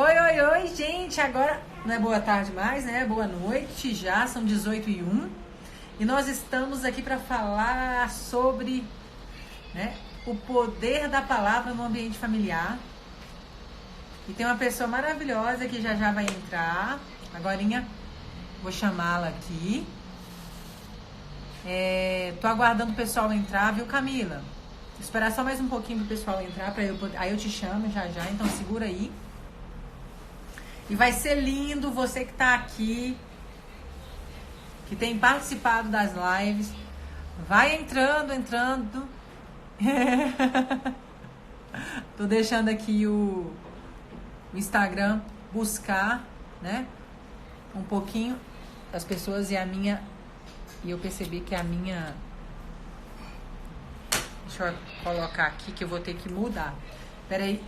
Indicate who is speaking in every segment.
Speaker 1: Oi, oi, oi, gente. Agora não é boa tarde mais, né? Boa noite já, são 18h01. E nós estamos aqui para falar sobre, né, o poder da palavra no ambiente familiar. E tem uma pessoa maravilhosa que já já vai entrar. Agorinha, vou chamá-la aqui. Tô aguardando o pessoal entrar, viu, Camila? Vou esperar só mais um pouquinho do pessoal entrar, aí eu te chamo já já, então segura aí. E vai ser lindo você que tá aqui, que tem participado das lives. Vai entrando. Tô deixando aqui o Instagram buscar, né? Um pouquinho as pessoas e eu percebi que a minha... Deixa eu colocar aqui que eu vou ter que mudar. Pera aí,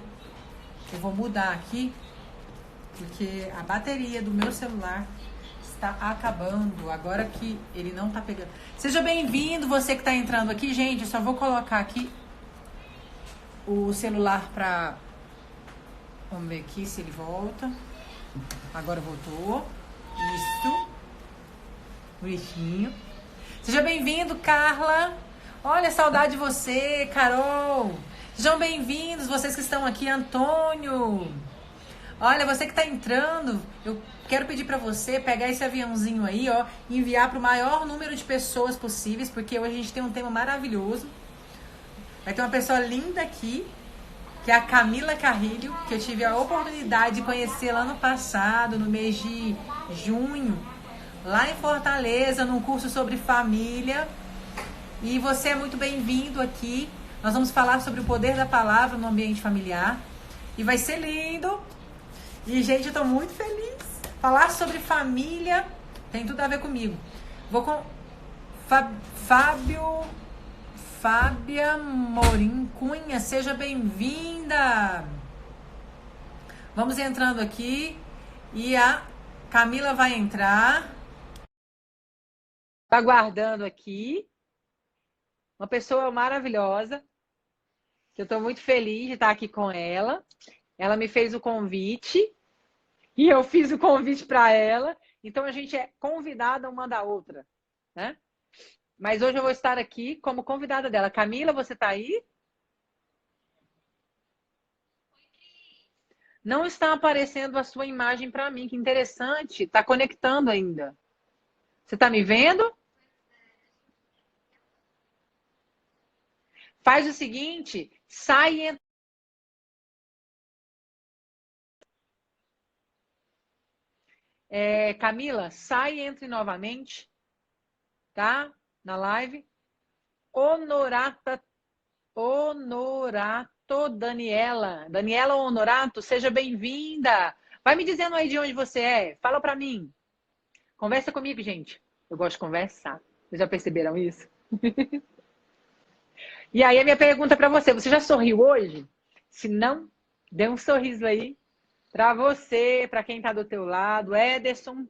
Speaker 1: eu vou mudar aqui porque a bateria do meu celular está acabando, agora que ele não tá pegando. Seja bem-vindo, você que tá entrando aqui, gente. Eu só vou colocar aqui o celular pra... Vamos ver aqui se ele volta. Agora voltou. Isso. Bonitinho. Seja bem-vindo, Carla. Olha, saudade de você, Carol. Sejam bem-vindos, vocês que estão aqui, Antônio. Olha, você que tá entrando, eu quero pedir pra você pegar esse aviãozinho aí, ó, e enviar pro maior número de pessoas possíveis, porque hoje a gente tem um tema maravilhoso. Vai ter uma pessoa linda aqui, que é a Camila Carrilho, que eu tive a oportunidade de conhecer lá no passado, no mês de junho, lá em Fortaleza, num curso sobre família. E você é muito bem-vindo aqui. Nós vamos falar sobre o poder da palavra no ambiente familiar. E vai ser lindo. E, gente, eu tô muito feliz. Falar sobre família tem tudo a ver comigo. Vou com Fábia Morim Cunha, seja bem-vinda. Vamos entrando aqui e a Camila vai entrar. Tá aguardando aqui. Uma pessoa maravilhosa, que eu tô muito feliz de estar aqui com ela. Ela me fez o convite e eu fiz o convite para ela. Então a gente é convidada uma da outra, né? Mas hoje eu vou estar aqui como convidada dela. Camila, você tá aí? Não está aparecendo a sua imagem para mim. Que interessante. Tá conectando ainda. Você tá me vendo? Faz o seguinte, sai e entra. Camila, sai e entre novamente, tá? Na live. Honorato Daniela. Daniela Honorato, seja bem-vinda. Vai me dizendo aí de onde você é. Fala pra mim. Conversa comigo, gente. Eu gosto de conversar. Vocês já perceberam isso? E aí a minha pergunta pra você. Você já sorriu hoje? Se não, dê um sorriso aí pra você, pra quem tá do teu lado. Ederson,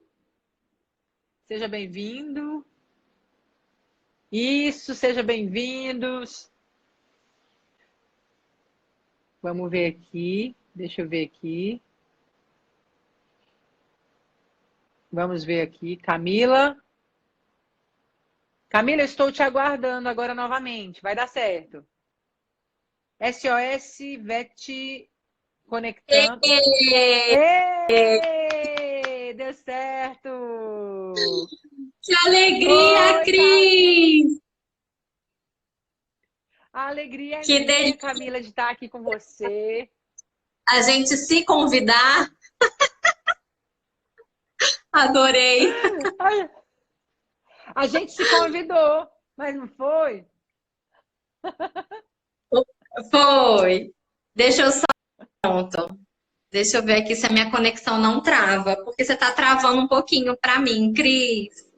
Speaker 1: seja bem-vindo. Isso, seja bem-vindos. Vamos ver aqui. Deixa eu ver aqui. Vamos ver aqui. Camila. Camila, eu estou te aguardando agora novamente. Vai dar certo. SOS Vete conectando. Ê! Deu certo!
Speaker 2: Que alegria,
Speaker 1: Oi,
Speaker 2: Cris!
Speaker 1: a alegria é
Speaker 2: Que
Speaker 1: minha,
Speaker 2: delícia
Speaker 1: Camila, de estar aqui com você.
Speaker 2: a gente se convidar. Adorei.
Speaker 1: A gente se convidou, mas não foi?
Speaker 2: Foi. Deixa eu só. Pronto. Deixa eu ver aqui se a minha conexão não trava, porque você está travando um pouquinho para mim, Cris.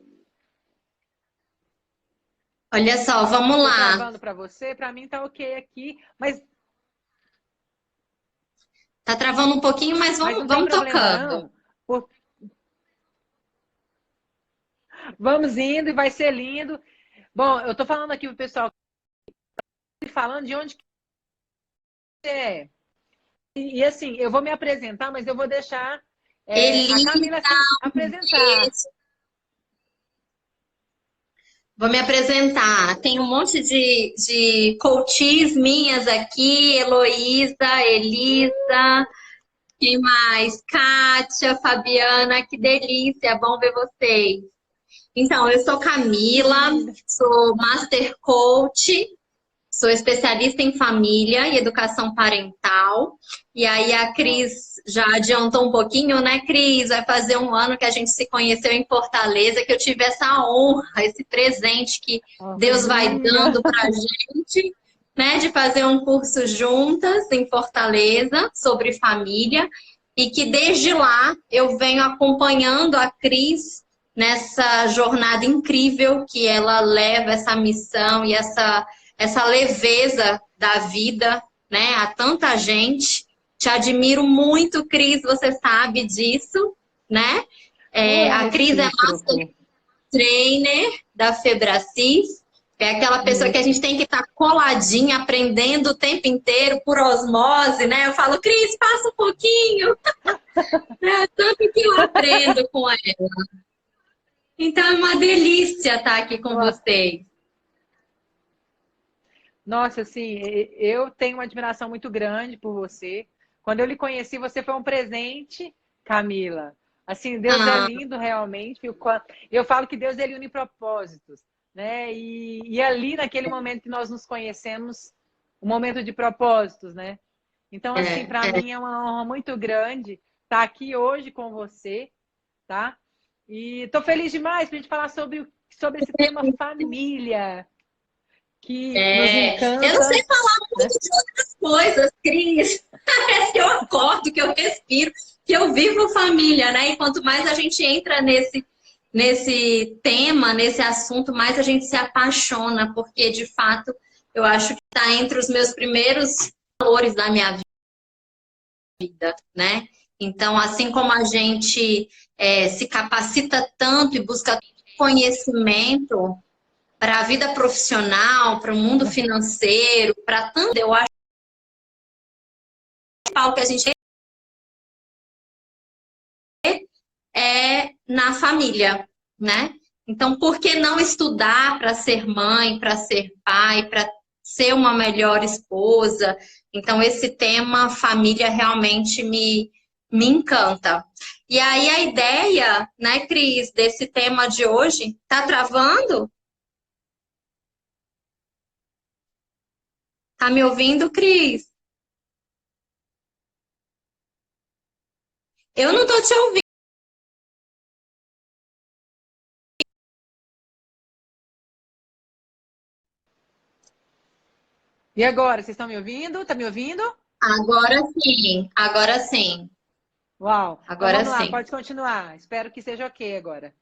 Speaker 2: Olha só, vamos
Speaker 1: Tô
Speaker 2: lá.
Speaker 1: travando para você, para mim tá ok aqui, mas
Speaker 2: Tá travando um pouquinho, mas
Speaker 1: não
Speaker 2: vamos,
Speaker 1: tem
Speaker 2: vamos
Speaker 1: problema
Speaker 2: tocando.
Speaker 1: não. Vamos indo e vai ser lindo. Bom, eu tô falando aqui pro pessoal falando de onde que é. E assim, eu vou me apresentar, mas eu vou deixar a
Speaker 2: Elisa,
Speaker 1: Camila se apresentar.
Speaker 2: vou me apresentar. Tem um monte de coaches minhas aqui, Heloísa, Elisa, quem mais? Kátia, Fabiana, que delícia, bom ver vocês. Então, eu sou Camila, sou Master Coach, sou especialista em família e educação parental. E aí a Cris já adiantou um pouquinho, né, Cris? Vai fazer um ano que a gente se conheceu em Fortaleza, que eu tive essa honra, esse presente que Deus vai dando pra gente, né, de fazer um curso juntas em Fortaleza sobre família. E que desde lá eu venho acompanhando a Cris nessa jornada incrível que ela leva essa missão e essa leveza da vida, né, a tanta gente. Te admiro muito, Cris, você sabe disso, né? A Cris é Master Trainer da Febracis, é aquela pessoa que a gente tem que estar coladinha, aprendendo o tempo inteiro, por osmose, né? Eu falo, Cris, passa um pouquinho. Tanto que eu aprendo com ela. Então é uma delícia estar aqui com vocês.
Speaker 1: Nossa, assim, eu tenho uma admiração muito grande por você. Quando eu lhe conheci, você foi um presente, Camila. Assim, Deus é lindo realmente. Eu falo que Deus ele une propósitos, né? E ali, naquele momento que nós nos conhecemos, um momento de propósitos, né? Então, assim, para mim é uma honra muito grande estar aqui hoje com você, tá? E tô feliz demais para a gente falar sobre esse tema família. Que nos encanta.
Speaker 2: Eu não sei falar muito de outras coisas, Cris. Parece que eu acordo, que eu respiro, que eu vivo família, né? E quanto mais a gente entra nesse tema, nesse assunto, mais a gente se apaixona, porque de fato eu acho que está entre os meus primeiros valores da minha vida, né? Então, assim como a gente se capacita tanto e busca conhecimento para a vida profissional, para o mundo financeiro, para tanto, eu acho que a gente é na família, né? Então, por que não estudar para ser mãe, para ser pai, para ser uma melhor esposa? Então, esse tema família realmente me encanta. E aí, a ideia, né, Cris, desse tema de hoje, tá travando? Tá me ouvindo, Cris? Eu não tô te ouvindo.
Speaker 1: E agora, vocês estão me ouvindo? Tá me ouvindo?
Speaker 2: Agora sim, agora sim.
Speaker 1: Uau! Então
Speaker 2: Agora
Speaker 1: vamos lá,
Speaker 2: sim.
Speaker 1: pode continuar. Espero que seja ok agora.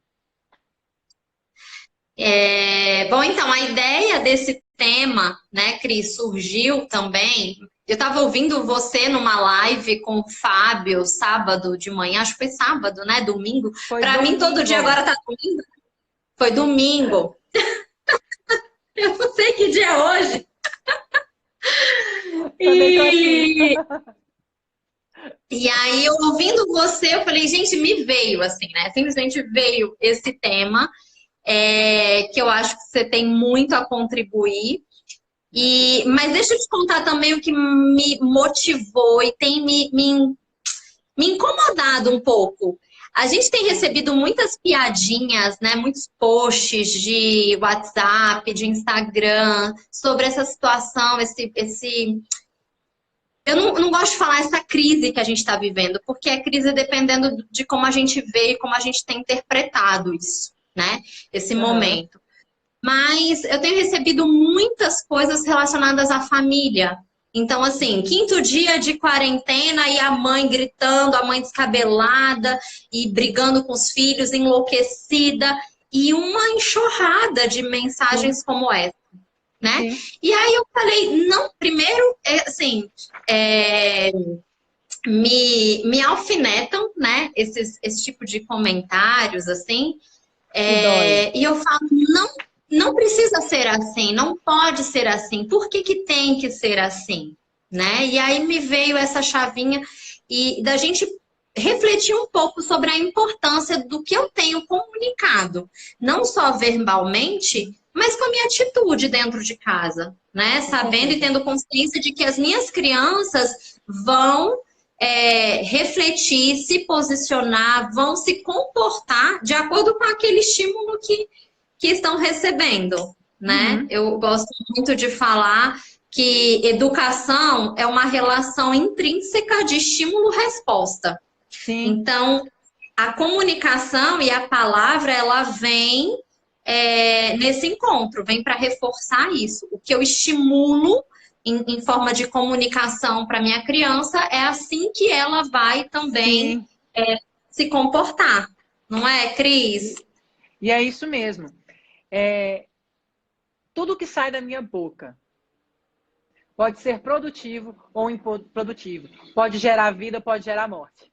Speaker 2: Bom, então, a ideia desse tema, né, Cris, surgiu também. Eu estava ouvindo você numa live com o Fábio, sábado de manhã, acho que foi sábado, né? Domingo. Para mim, todo dia agora tá domingo. Foi domingo. Eu não sei que dia é hoje. E aí, eu ouvindo você, eu falei, gente, me veio assim, né? Simplesmente veio esse tema, que eu acho que você tem muito a contribuir. Mas deixa eu te contar também o que me motivou e tem me incomodado um pouco. A gente tem recebido muitas piadinhas, né? Muitos posts de WhatsApp, de Instagram, sobre essa situação, eu não gosto de falar essa crise que a gente está vivendo, porque é crise dependendo de como a gente vê e como a gente tem interpretado isso, né? Esse momento. Mas eu tenho recebido muitas coisas relacionadas à família. Então, assim, quinto dia de quarentena e a mãe gritando, a mãe descabelada e brigando com os filhos, enlouquecida, e uma enxurrada de mensagens como essa, né? E aí eu falei, não, primeiro, assim, me alfinetam, né? Esse tipo de comentários, assim. E eu falo, não precisa ser assim, não pode ser assim. Por que que tem que ser assim? né? E aí me veio essa chavinha e da gente refletir um pouco sobre a importância do que eu tenho comunicado, não só verbalmente, mas com a minha atitude dentro de casa, né?
Speaker 1: Com
Speaker 2: Sabendo e
Speaker 1: certeza.
Speaker 2: tendo consciência de que as minhas crianças vão refletir, se posicionar, vão se comportar de acordo com aquele estímulo que estão recebendo, né?
Speaker 1: Uhum.
Speaker 2: Eu gosto muito de falar que educação é uma relação intrínseca de estímulo-resposta.
Speaker 1: Sim,
Speaker 2: Então, a comunicação e a palavra, ela vem nesse encontro, vem para reforçar isso. O que eu estimulo em forma de comunicação para minha criança é assim que ela vai também
Speaker 1: sim.
Speaker 2: se comportar. Não é, Cris?
Speaker 1: E é isso mesmo. É, tudo que sai da minha boca pode ser produtivo ou improdutivo. Pode gerar vida, pode gerar morte.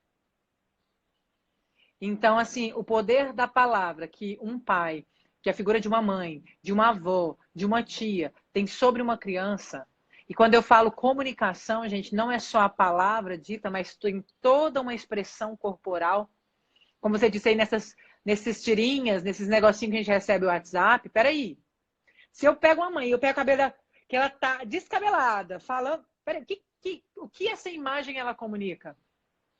Speaker 1: Então, assim, o poder da palavra que um pai, que é a figura de uma mãe, de uma avó, de uma tia, tem sobre uma criança. E quando eu falo comunicação, gente, não é só a palavra dita, mas tem toda uma expressão corporal. Como você disse aí nesses tirinhas, nesses negocinhos que a gente recebe no WhatsApp. Peraí. Se eu pego uma mãe, eu pego a cabelo que ela tá descabelada, falando. Peraí, o que essa imagem ela comunica?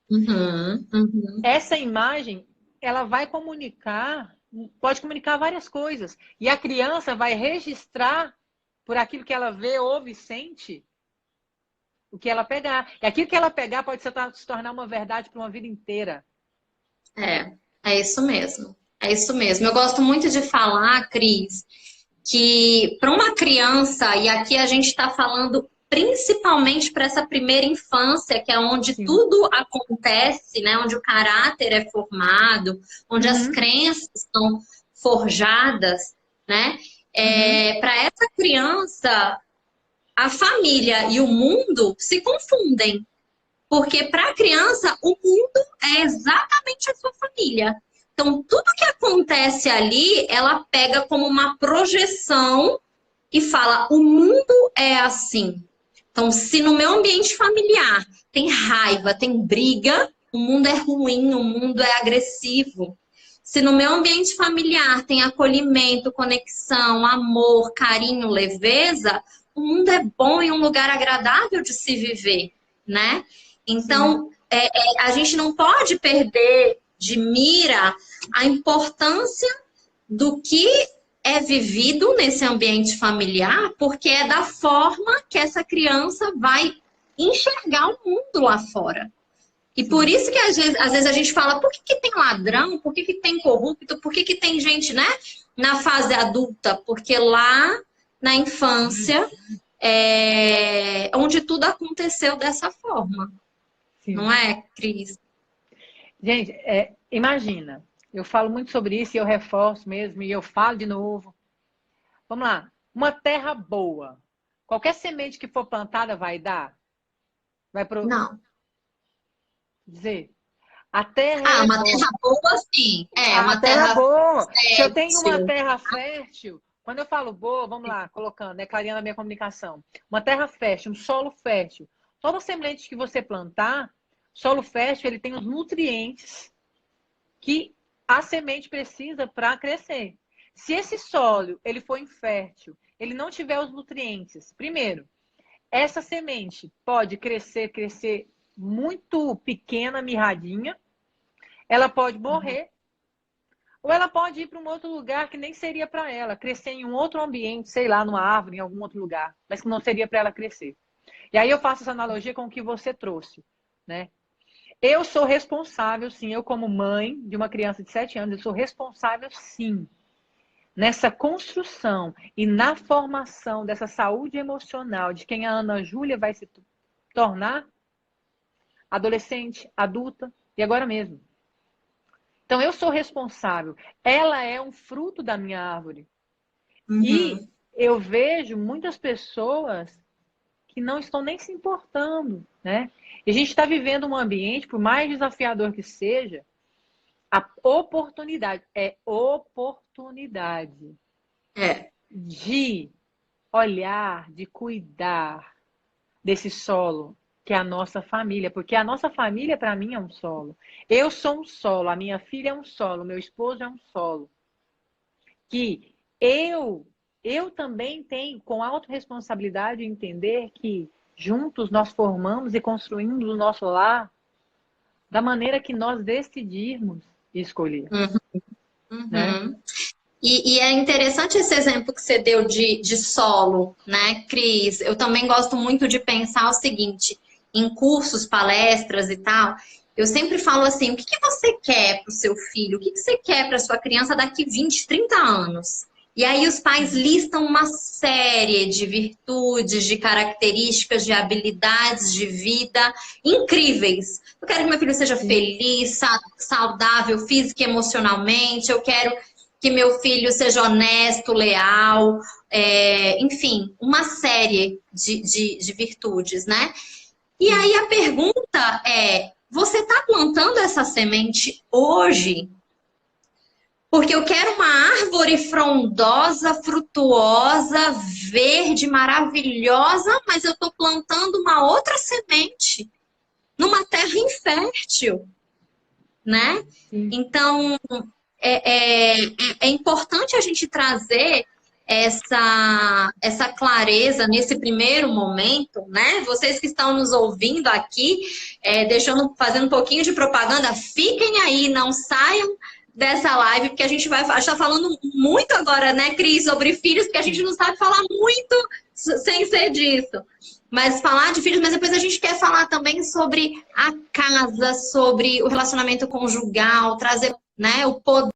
Speaker 2: Uhum, uhum.
Speaker 1: Essa imagem, ela vai comunicar, pode comunicar várias coisas. E a criança vai registrar por aquilo que ela vê, ouve, sente, o que ela pegar. E aquilo que ela pegar pode se tornar uma verdade para uma vida inteira.
Speaker 2: É isso mesmo. É isso mesmo. Eu gosto muito de falar, Cris, que para uma criança, e aqui a gente está falando principalmente para essa primeira infância, que é onde
Speaker 1: Sim.
Speaker 2: tudo acontece, né? Onde o caráter é formado, onde as
Speaker 1: Uhum,
Speaker 2: crenças são forjadas, né?
Speaker 1: uhum.
Speaker 2: Para essa criança, a família e o mundo se confundem. Porque para a criança, o mundo é exatamente a sua família. Então, tudo que acontece ali, ela pega como uma projeção e fala: o mundo é assim. Então, se no meu ambiente familiar tem raiva, tem briga, o mundo é ruim, o mundo é agressivo. Se no meu ambiente familiar tem acolhimento, conexão, amor, carinho, leveza, o mundo é bom e um lugar agradável de se viver, né?
Speaker 1: Sim.
Speaker 2: Então, a gente não pode perder de mira a importância do que é vivido nesse ambiente familiar, porque é da forma que essa criança vai enxergar o mundo lá fora. E por
Speaker 1: Sim.
Speaker 2: isso que às vezes a gente fala, por que tem ladrão? Por que tem corrupto? Por que tem gente, né, na fase adulta? Porque lá na infância onde tudo aconteceu dessa forma.
Speaker 1: Sim.
Speaker 2: Não é, Cris?
Speaker 1: Gente, imagina, eu falo muito sobre isso e eu reforço mesmo, e eu falo de novo. Vamos lá. Uma terra boa. Qualquer semente que for plantada vai dar? Vai
Speaker 2: Não.
Speaker 1: dizer. A terra
Speaker 2: Ah,
Speaker 1: ela é
Speaker 2: uma
Speaker 1: boa.
Speaker 2: terra boa, sim. É,
Speaker 1: A
Speaker 2: uma
Speaker 1: terra é
Speaker 2: terra
Speaker 1: boa. Se eu tenho uma
Speaker 2: fértil.
Speaker 1: terra fértil, quando eu falo boa, vamos lá, colocando, clareando a minha comunicação. Uma terra fértil, um solo fértil. Toda semente que você plantar, solo fértil, ele tem os nutrientes que a semente precisa para crescer. Se esse solo ele for infértil, ele não tiver os nutrientes, primeiro, essa semente pode crescer muito pequena, mirradinha, ela pode morrer, ou ela pode ir para um outro lugar que nem seria para ela, crescer em um outro ambiente, sei lá, numa árvore, em algum outro lugar, mas que não seria para ela crescer. E aí eu faço essa analogia com o que você trouxe, né? Eu sou responsável, sim, eu como mãe de uma criança de 7 anos, eu sou responsável, sim, nessa construção e na formação dessa saúde emocional de quem a Ana Júlia vai se tornar adolescente, adulta e agora mesmo. Então eu sou responsável. Ela é um fruto da minha árvore. E
Speaker 2: Uhum.
Speaker 1: eu vejo muitas pessoas que não estão nem se importando, né? E a gente está vivendo um ambiente, por mais desafiador que seja, a oportunidade, oportunidade
Speaker 2: É.
Speaker 1: de olhar, de cuidar, desse solo, que é a nossa família, porque a nossa família, para mim, é um solo. Eu sou um solo, a minha filha é um solo, meu esposo é um solo. Que eu também tenho, com autorresponsabilidade, entender que juntos nós formamos e construímos o nosso lar da maneira que nós decidirmos escolher, né?
Speaker 2: Uhum. E é interessante esse exemplo que você deu de solo, né, Cris? Eu também gosto muito de pensar o seguinte, em cursos, palestras e tal, eu sempre falo assim, o que que você quer para o seu filho? O que que você quer para sua criança daqui 20, 30 anos? E aí os pais listam uma série de virtudes, de características, de habilidades de vida incríveis. Eu quero que meu filho seja feliz, saudável, física e emocionalmente. Eu quero que meu filho seja honesto, leal, enfim, uma série de virtudes, né? E aí a pergunta é: você está plantando essa semente hoje? Porque eu quero uma árvore frondosa, frutuosa, verde, maravilhosa, mas eu estou plantando uma outra semente numa terra infértil, né?
Speaker 1: Sim.
Speaker 2: Então, é importante a gente trazer essa clareza nesse primeiro momento, né? Vocês que estão nos ouvindo aqui, fazendo um pouquinho de propaganda, fiquem aí, não saiam dessa live, porque a gente está falando muito agora, né, Cris, sobre filhos, porque a gente não sabe falar muito sem ser disso. Mas falar de filhos, mas depois a gente quer falar também sobre a casa, sobre o relacionamento conjugal, trazer, né, o poder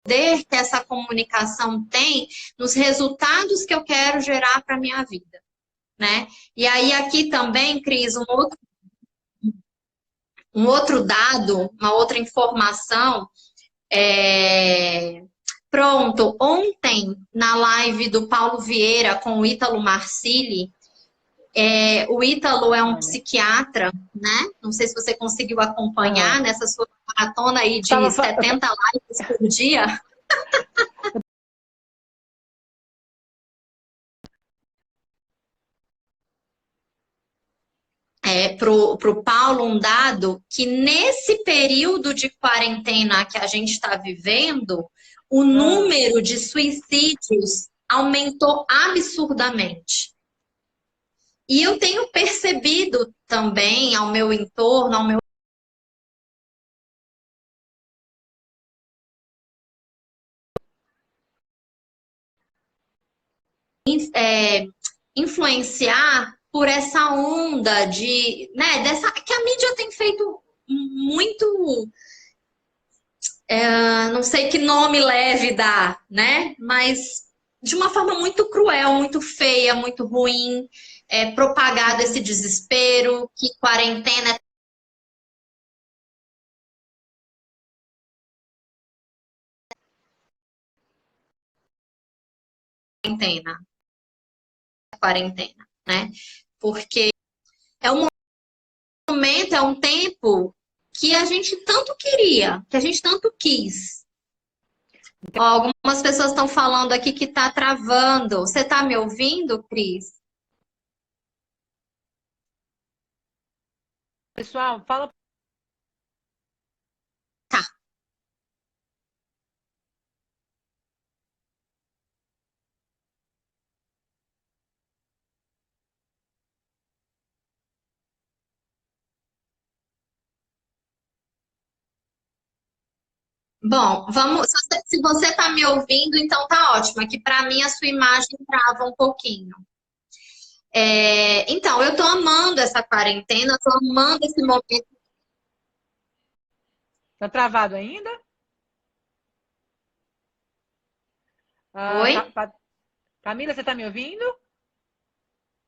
Speaker 2: que essa comunicação tem nos resultados que eu quero gerar para a minha vida, né? E aí aqui também, Cris, um outro dado, uma outra informação, pronto, ontem na live do Paulo Vieira com o Ítalo Marcilli, o Ítalo é um psiquiatra, né? Não sei se você conseguiu acompanhar nessa sua maratona aí de 70 lives por dia. Pro Paulo, um dado que nesse período de quarentena que a gente está vivendo, o número de suicídios aumentou absurdamente. E eu tenho percebido também ao meu entorno, ao meu influenciar por essa onda né, que a mídia tem feito muito, não sei que nome leve dá, né? Mas de uma forma muito cruel, muito feia, muito ruim, propagado esse desespero, que quarentena quarentena, né? Porque é um momento, é um tempo que a gente tanto queria, que a gente tanto quis. Ó, algumas pessoas estão falando aqui que está travando. Você está me ouvindo, Cris?
Speaker 1: Pessoal, fala.
Speaker 2: Tá. Bom, vamos. Se você está me ouvindo, então tá ótimo. Aqui para mim a sua imagem trava um pouquinho. Então, eu tô amando essa quarentena, tô amando esse momento.
Speaker 1: Tá travado ainda?
Speaker 2: Oi?
Speaker 1: Camila, você tá me ouvindo?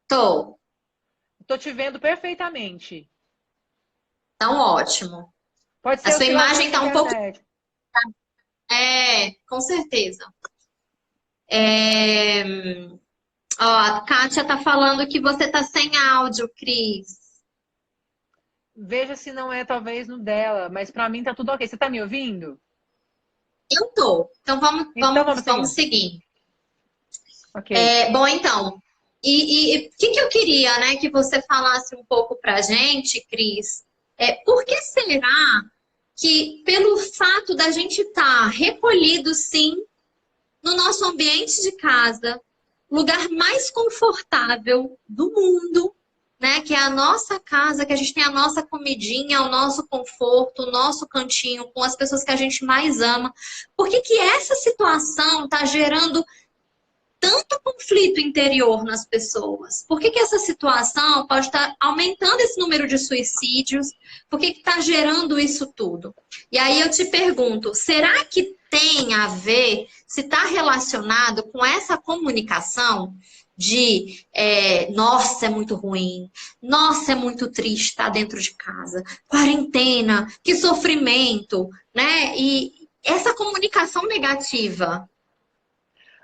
Speaker 2: Tô.
Speaker 1: Tô te vendo perfeitamente.
Speaker 2: Então, ótimo.
Speaker 1: Pode
Speaker 2: A
Speaker 1: ser
Speaker 2: sua
Speaker 1: oscilação
Speaker 2: imagem
Speaker 1: de
Speaker 2: tá um pouco.
Speaker 1: internet.
Speaker 2: Com certeza. Ó, a Kátia tá falando que você tá sem áudio, Cris.
Speaker 1: Veja se não é talvez no dela, mas pra mim tá tudo ok. Você tá me ouvindo?
Speaker 2: Eu tô. Então
Speaker 1: Então
Speaker 2: vamos
Speaker 1: seguindo.
Speaker 2: seguir.
Speaker 1: Ok.
Speaker 2: Bom, então, E o que eu queria, né, que você falasse um pouco pra gente, Cris, por que será que, pelo fato da gente estar recolhido, sim, no nosso ambiente de casa, lugar mais confortável do mundo, né? Que é a nossa casa, que a gente tem a nossa comidinha, o nosso conforto, o nosso cantinho com as pessoas que a gente mais ama. Por que que essa situação está gerando tanto conflito interior nas pessoas? Por que que essa situação pode estar aumentando esse número de suicídios? Por que que está gerando isso tudo? E aí eu te pergunto, será que tem a ver, se está relacionado com essa comunicação de nossa, é muito ruim, nossa, é muito triste estar dentro de casa, quarentena, que sofrimento, né? E essa comunicação negativa.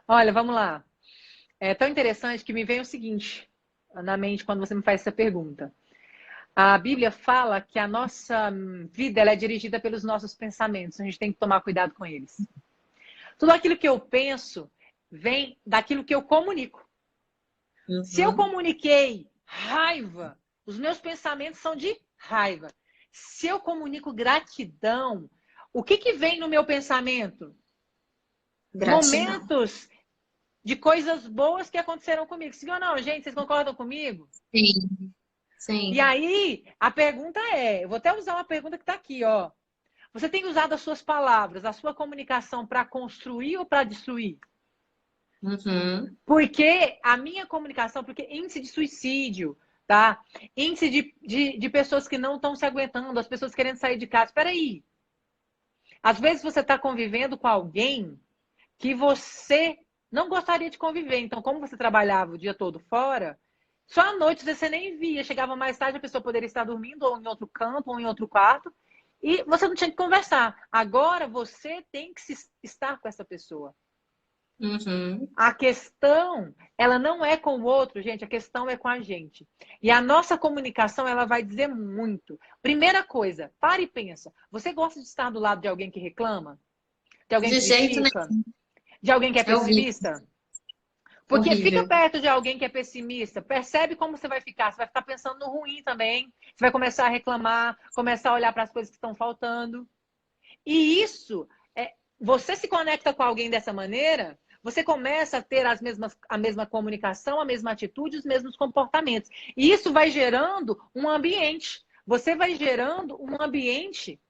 Speaker 1: Olha, vamos lá. É tão interessante que me vem o seguinte na mente quando você me faz essa pergunta. A Bíblia fala que a nossa vida ela é dirigida pelos nossos pensamentos. A gente tem que tomar cuidado com eles. Tudo aquilo que eu penso vem daquilo que eu comunico.
Speaker 2: Uhum.
Speaker 1: Se eu comuniquei raiva, os meus pensamentos são de raiva. Se eu comunico gratidão, o que vem no meu pensamento?
Speaker 2: Gratidão.
Speaker 1: Momentos de coisas boas que aconteceram comigo. Sim ou não, gente? Vocês concordam comigo?
Speaker 2: Sim, sim.
Speaker 1: E aí, a pergunta eu vou até usar uma pergunta que está aqui, ó. Você tem usado as suas palavras, a sua comunicação para construir ou para destruir?
Speaker 2: Uhum.
Speaker 1: Porque a minha comunicação, porque índice de suicídio, tá? Índice de pessoas que não estão se aguentando, as pessoas querendo sair de casa. Espera aí. Às vezes você está convivendo com alguém que você não gostaria de conviver. Então, como você trabalhava o dia todo fora, só à noite você nem via. Chegava mais tarde, a pessoa poderia estar dormindo ou em outro canto, ou em outro quarto, e você não tinha que conversar. Agora você tem que estar com essa pessoa.
Speaker 2: Uhum.
Speaker 1: A questão, ela não é com o outro, gente, a questão é com a gente. E a nossa comunicação, ela vai dizer muito. Primeira coisa, para e pensa. Você gosta de estar do lado de alguém que reclama? De alguém
Speaker 2: De
Speaker 1: que
Speaker 2: jeito
Speaker 1: critica?
Speaker 2: nenhum.
Speaker 1: De alguém que é
Speaker 2: É horrível.
Speaker 1: pessimista? Porque fica
Speaker 2: Horrível.
Speaker 1: perto de alguém que é pessimista, percebe como você vai ficar. Você vai ficar pensando no ruim também. Você vai começar a reclamar, começar a olhar para as coisas que estão faltando. E isso, você se conecta com alguém dessa maneira, você começa a ter a mesma comunicação, a mesma atitude, os mesmos comportamentos. E isso vai gerando um ambiente. Você vai gerando um ambiente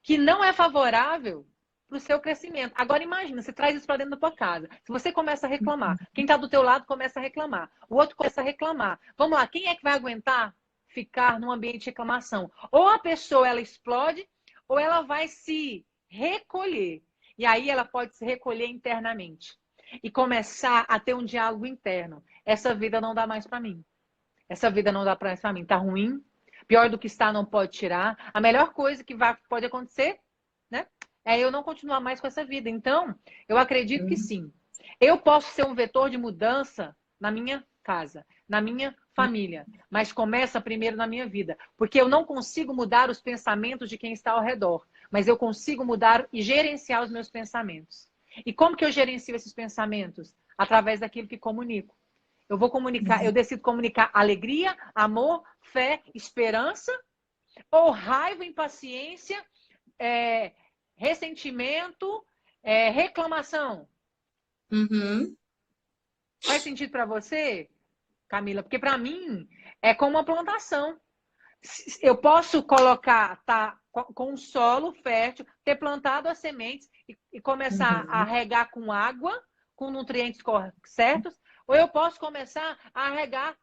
Speaker 1: que não é favorável para o seu crescimento. Agora imagina, você traz isso para dentro da tua casa. Se você começa a reclamar, quem está do teu lado começa a reclamar, o outro começa a reclamar. Vamos lá, quem é que vai aguentar ficar num ambiente de reclamação? Ou a pessoa ela explode, ou ela vai se recolher. E aí ela pode se recolher internamente e começar a ter um diálogo interno. Essa vida não dá mais para mim. Essa vida não dá mais para mim. Tá ruim. Pior do que está, não pode tirar. A melhor coisa que pode acontecer, né? É eu não continuar mais com essa vida. Então, eu acredito que sim. Eu posso ser um vetor de mudança na minha casa, na minha família, mas começa primeiro na minha vida, porque eu não consigo mudar os pensamentos de quem está ao redor, mas eu consigo mudar e gerenciar os meus pensamentos. E como que eu gerencio esses pensamentos? Através daquilo que comunico. Eu vou comunicar, eu decido comunicar alegria, amor, fé, esperança, ou raiva, impaciência, ressentimento, reclamação.
Speaker 2: Uhum.
Speaker 1: Faz sentido para você, Camila? Porque para mim é como uma plantação. Eu posso colocar, tá, com um solo fértil, ter plantado as sementes e começar a regar com água, com nutrientes certos, ou eu posso começar a regar,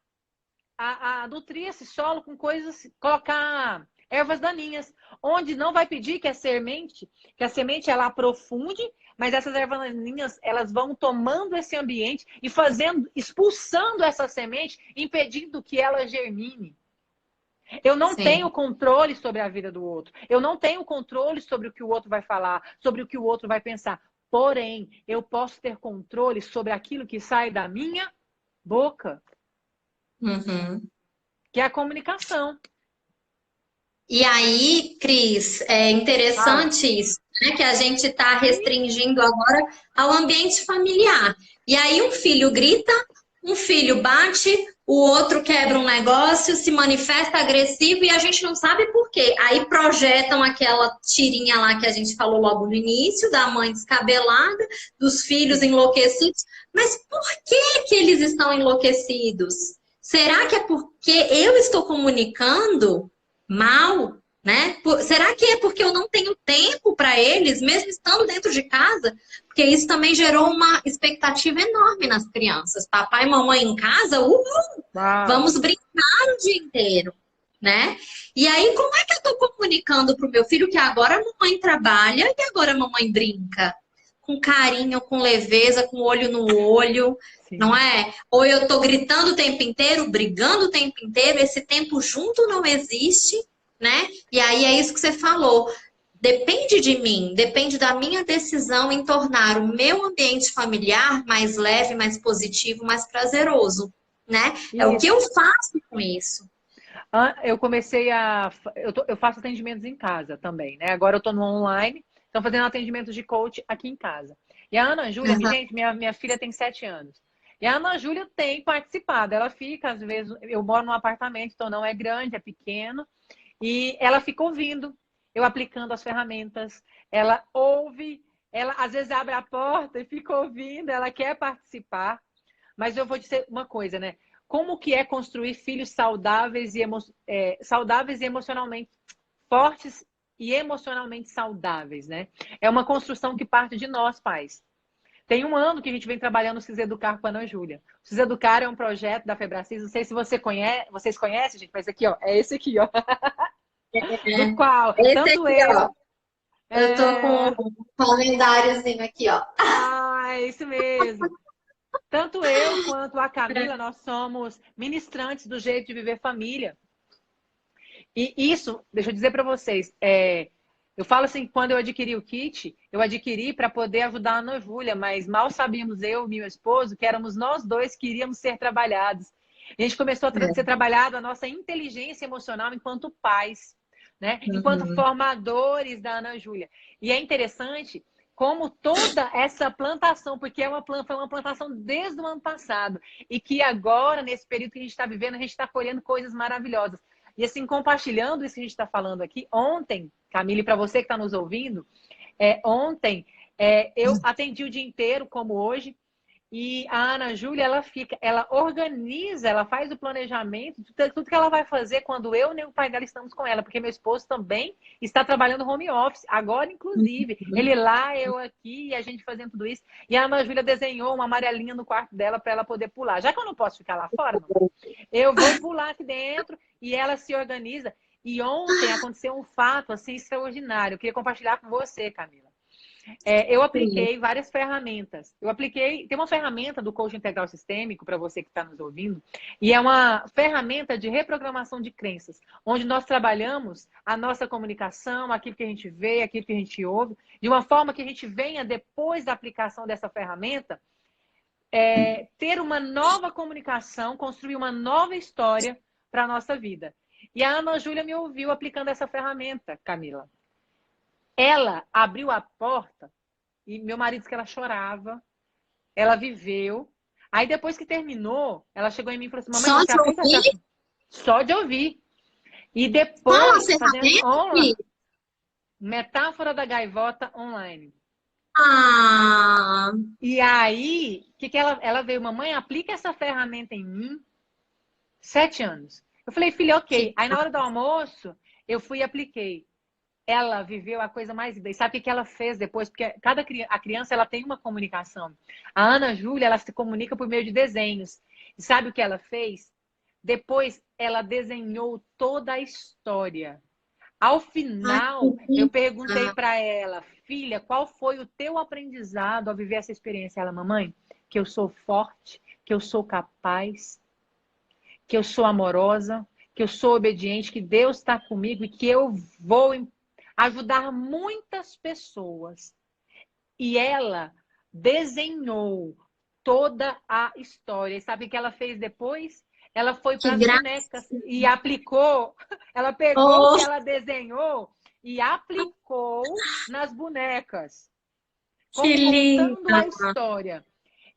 Speaker 1: a nutrir esse solo com coisas, colocar ervas daninhas, onde não vai pedir que a semente ela aprofunde, mas essas ervas daninhas elas vão tomando esse ambiente e expulsando essa semente, impedindo que ela germine. Eu não tenho controle sobre a vida do outro. Eu não tenho controle sobre o que o outro vai falar, sobre o que o outro vai pensar. Porém, eu posso ter controle sobre aquilo que sai da minha boca. Que é a comunicação.
Speaker 2: E aí, Cris, é interessante isso, né? Que a gente está restringindo agora ao ambiente familiar. E aí um filho grita, Um filho bate, o outro quebra um negócio, se manifesta agressivo e a gente não sabe por quê. Aí projetam aquela tirinha lá que a gente falou logo no início, da mãe descabelada, dos filhos
Speaker 1: Sim.
Speaker 2: enlouquecidos. Mas por que que eles estão enlouquecidos? Será que é porque eu estou comunicando mal, né? Será que é porque eu não tenho tempo para eles, mesmo estando dentro de casa? Porque isso também gerou uma expectativa enorme nas crianças. Papai e mamãe em casa,
Speaker 1: Uau.
Speaker 2: vamos brincar o dia inteiro, né? E aí, como é que eu estou comunicando para o meu filho que agora a mamãe trabalha e agora a mamãe brinca? Com carinho, com leveza, com olho no olho, não
Speaker 1: Sim.
Speaker 2: é? Ou eu estou gritando o tempo inteiro, brigando o tempo inteiro, esse tempo junto não existe, né? E aí é isso que você falou. Depende de mim, depende da minha decisão em tornar o meu ambiente familiar mais leve, mais positivo, mais prazeroso, né? É o que
Speaker 1: Isso.
Speaker 2: eu faço com isso.
Speaker 1: Eu comecei a. Eu faço atendimentos em casa também, né? Agora eu tô no online, então fazendo atendimentos de coach aqui em casa. E a Ana Júlia,
Speaker 2: Uhum.
Speaker 1: gente, minha filha tem 7 anos. E a Ana Júlia tem participado. Ela fica, às vezes, eu moro num apartamento, então não é grande, é pequeno. E ela fica ouvindo, eu aplicando as ferramentas. Ela ouve, ela às vezes abre a porta e fica ouvindo, ela quer participar. Mas eu vou dizer uma coisa, né? Como que é construir filhos saudáveis e emocionalmente fortes e emocionalmente saudáveis, né? É uma construção que parte de nós, pais. Tem um ano que a gente vem trabalhando o CIS Educar com a Ana Júlia. O CIS Educar é um projeto da Febracis, não sei se vocês conhecem, gente, mas aqui, ó, é esse aqui, ó, do qual
Speaker 2: Esse
Speaker 1: tanto
Speaker 2: aqui, ó.
Speaker 1: eu...
Speaker 2: Eu tô com
Speaker 1: É...
Speaker 2: um calendáriozinho aqui, ó.
Speaker 1: Ah, é isso mesmo. Tanto eu quanto a Camila, nós somos ministrantes do jeito de viver família. E isso, deixa eu dizer para vocês, eu falo assim, quando eu adquiri o kit, eu adquiri para poder ajudar a Ana Júlia, mas mal sabíamos eu e meu esposo que éramos nós dois que iríamos ser trabalhados. A gente começou a ser trabalhado a nossa inteligência emocional enquanto pais, né? Enquanto
Speaker 2: Uhum.
Speaker 1: formadores da Ana Júlia. E é interessante como toda essa plantação, porque foi uma plantação desde o ano passado, e que agora, nesse período que a gente está vivendo, a gente está colhendo coisas maravilhosas. E assim, compartilhando isso que a gente está falando aqui, ontem, Camille, para você que está nos ouvindo, ontem eu atendi o dia inteiro, como hoje, e a Ana Júlia, ela organiza, ela faz o planejamento, tudo que ela vai fazer quando eu nem o pai dela estamos com ela, porque meu esposo também está trabalhando home office, agora inclusive, ele lá, eu aqui, e a gente fazendo tudo isso, e a Ana Júlia desenhou uma amarelinha no quarto dela para ela poder pular. Já que eu não posso ficar lá fora, mamãe, eu vou pular aqui dentro, e ela se organiza. E ontem aconteceu um fato assim extraordinário, eu queria compartilhar com você, Camila. Eu
Speaker 2: Sim.
Speaker 1: apliquei várias ferramentas. Tem uma ferramenta do coaching integral sistêmico para você que está nos ouvindo, e é uma ferramenta de reprogramação de crenças, onde nós trabalhamos a nossa comunicação, aquilo que a gente vê, aquilo que a gente ouve, de uma forma que a gente venha, depois da aplicação dessa ferramenta, ter uma nova comunicação, construir uma nova história para a nossa vida. E a Ana Júlia me ouviu aplicando essa ferramenta, Camila. Ela abriu a porta e meu marido disse que ela chorava, ela viveu. Aí depois que terminou, ela chegou em mim e falou assim: mamãe,
Speaker 2: Só
Speaker 1: você
Speaker 2: de
Speaker 1: aplica essa.
Speaker 2: ouvir?
Speaker 1: Só de ouvir. E
Speaker 2: Qual a
Speaker 1: depois, fazendo
Speaker 2: ferramenta,
Speaker 1: online,
Speaker 2: Fih?
Speaker 1: metáfora da gaivota online.
Speaker 2: Ah,
Speaker 1: E aí, que ela veio, mamãe, aplica essa ferramenta em mim. 7 anos. Eu falei, filha, ok.
Speaker 2: que
Speaker 1: Aí na hora do almoço, eu fui e apliquei. Ela viveu a coisa mais linda. E sabe o que ela fez depois? Porque a criança ela tem uma comunicação. A Ana Júlia, ela se comunica por meio de desenhos. E sabe o que ela fez? Depois ela desenhou toda a história. Ao
Speaker 2: Ai, que
Speaker 1: final, eu perguntei
Speaker 2: linda.
Speaker 1: para ela, filha, qual foi o teu aprendizado ao viver essa experiência? Ela, mamãe, que eu sou forte, que eu sou capaz, que eu sou amorosa, que eu sou obediente, que Deus está comigo e que eu vou ajudar muitas pessoas. E ela desenhou toda a história. E sabe o que ela fez depois? Ela foi
Speaker 2: Que
Speaker 1: para as
Speaker 2: graça.
Speaker 1: bonecas e aplicou. Ela pegou o
Speaker 2: Oh,
Speaker 1: que ela desenhou e aplicou nas bonecas,
Speaker 2: que
Speaker 1: contando
Speaker 2: linda.
Speaker 1: a história.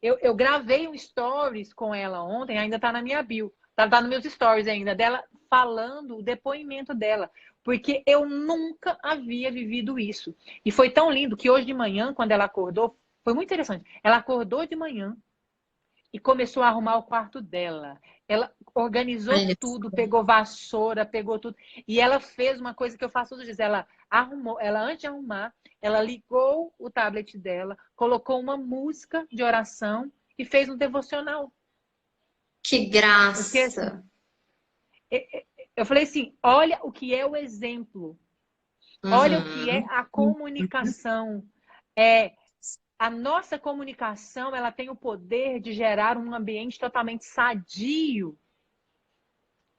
Speaker 1: Eu gravei um stories com ela ontem, ainda tá na minha bio, tá nos meus stories ainda, dela falando o depoimento dela, porque eu nunca havia vivido isso. E foi tão lindo que hoje de manhã, quando ela acordou, foi muito interessante. Ela acordou de manhã e começou a arrumar o quarto dela. Ela organizou
Speaker 2: Olha,
Speaker 1: tudo, pegou vassoura, pegou tudo. E ela fez uma coisa que eu faço todos os dias. Ela arrumou, ela antes de arrumar, ela ligou o tablet dela, colocou uma música de oração e fez um devocional.
Speaker 2: que
Speaker 1: Eu fiquei assim,
Speaker 2: graça.
Speaker 1: eu falei assim, olha o que é o exemplo. Olha o que é
Speaker 2: Uhum.
Speaker 1: a comunicação. É, a nossa comunicação, ela tem o poder de gerar um ambiente totalmente sadio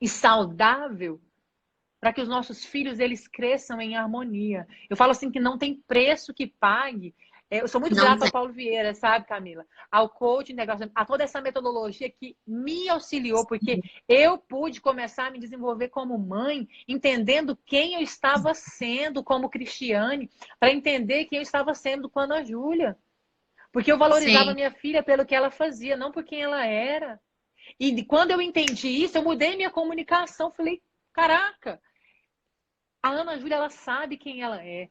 Speaker 1: e saudável para que os nossos filhos eles cresçam em harmonia. Eu falo assim que não tem preço que pague. Eu sou muito
Speaker 2: Não
Speaker 1: grata ao
Speaker 2: tem.
Speaker 1: Paulo Vieira, sabe, Camila? Ao coaching, negócio, a toda essa metodologia que me auxiliou, porque eu pude começar a me desenvolver como mãe, entendendo quem eu estava sendo como Cristiane, para entender quem eu estava sendo com a Ana Júlia. Porque eu valorizava
Speaker 2: Sim.
Speaker 1: minha filha pelo que ela fazia, não por quem ela era. E quando eu entendi isso, eu mudei minha comunicação. Falei, caraca, a Ana Júlia, ela sabe quem ela é.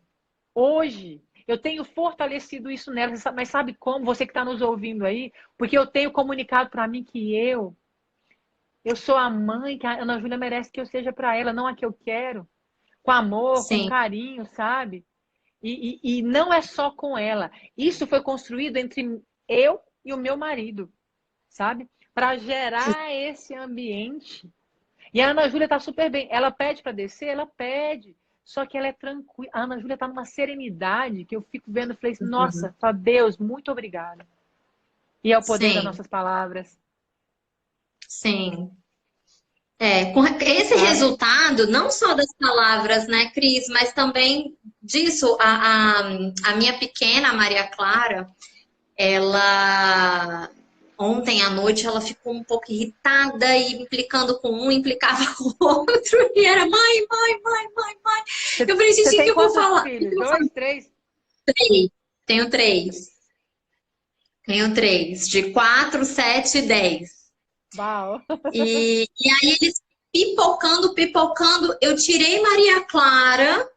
Speaker 1: Hoje, eu tenho fortalecido isso nela, mas sabe como? Você que está nos ouvindo aí, porque eu tenho comunicado para mim que eu sou a mãe que a Ana Júlia merece que eu seja para ela, não a que eu quero. Com amor, com
Speaker 2: Sim.
Speaker 1: carinho, sabe? E não é só com ela. Isso foi construído entre eu e o meu marido, sabe? Para gerar esse ambiente. E a Ana Júlia está super bem. Ela pede para descer? Ela pede. Só que ela é tranquila. A Ana Júlia está numa serenidade que eu fico vendo e falei assim,
Speaker 2: Uhum.
Speaker 1: nossa, só Deus, muito obrigada. E é o poder das
Speaker 2: Sim.
Speaker 1: nossas palavras,
Speaker 2: Sim. Com esse
Speaker 1: sabe?
Speaker 2: resultado, não só das palavras, né, Cris, mas também disso, a minha pequena, a Maria Clara, ela ontem à noite ela ficou um pouco irritada e implicando com um, implicava com o outro, e era mãe.
Speaker 1: Você
Speaker 2: Eu falei, gente,
Speaker 1: você
Speaker 2: o que
Speaker 1: tem
Speaker 2: eu vou
Speaker 1: quantos
Speaker 2: falar? O que
Speaker 1: filhos?
Speaker 2: eu vou falar?
Speaker 1: Dois, três?
Speaker 2: Tenho três. Tenho três, de 4, 7 e 10.
Speaker 1: Uau!
Speaker 2: E aí eles pipocando, eu tirei Maria Clara,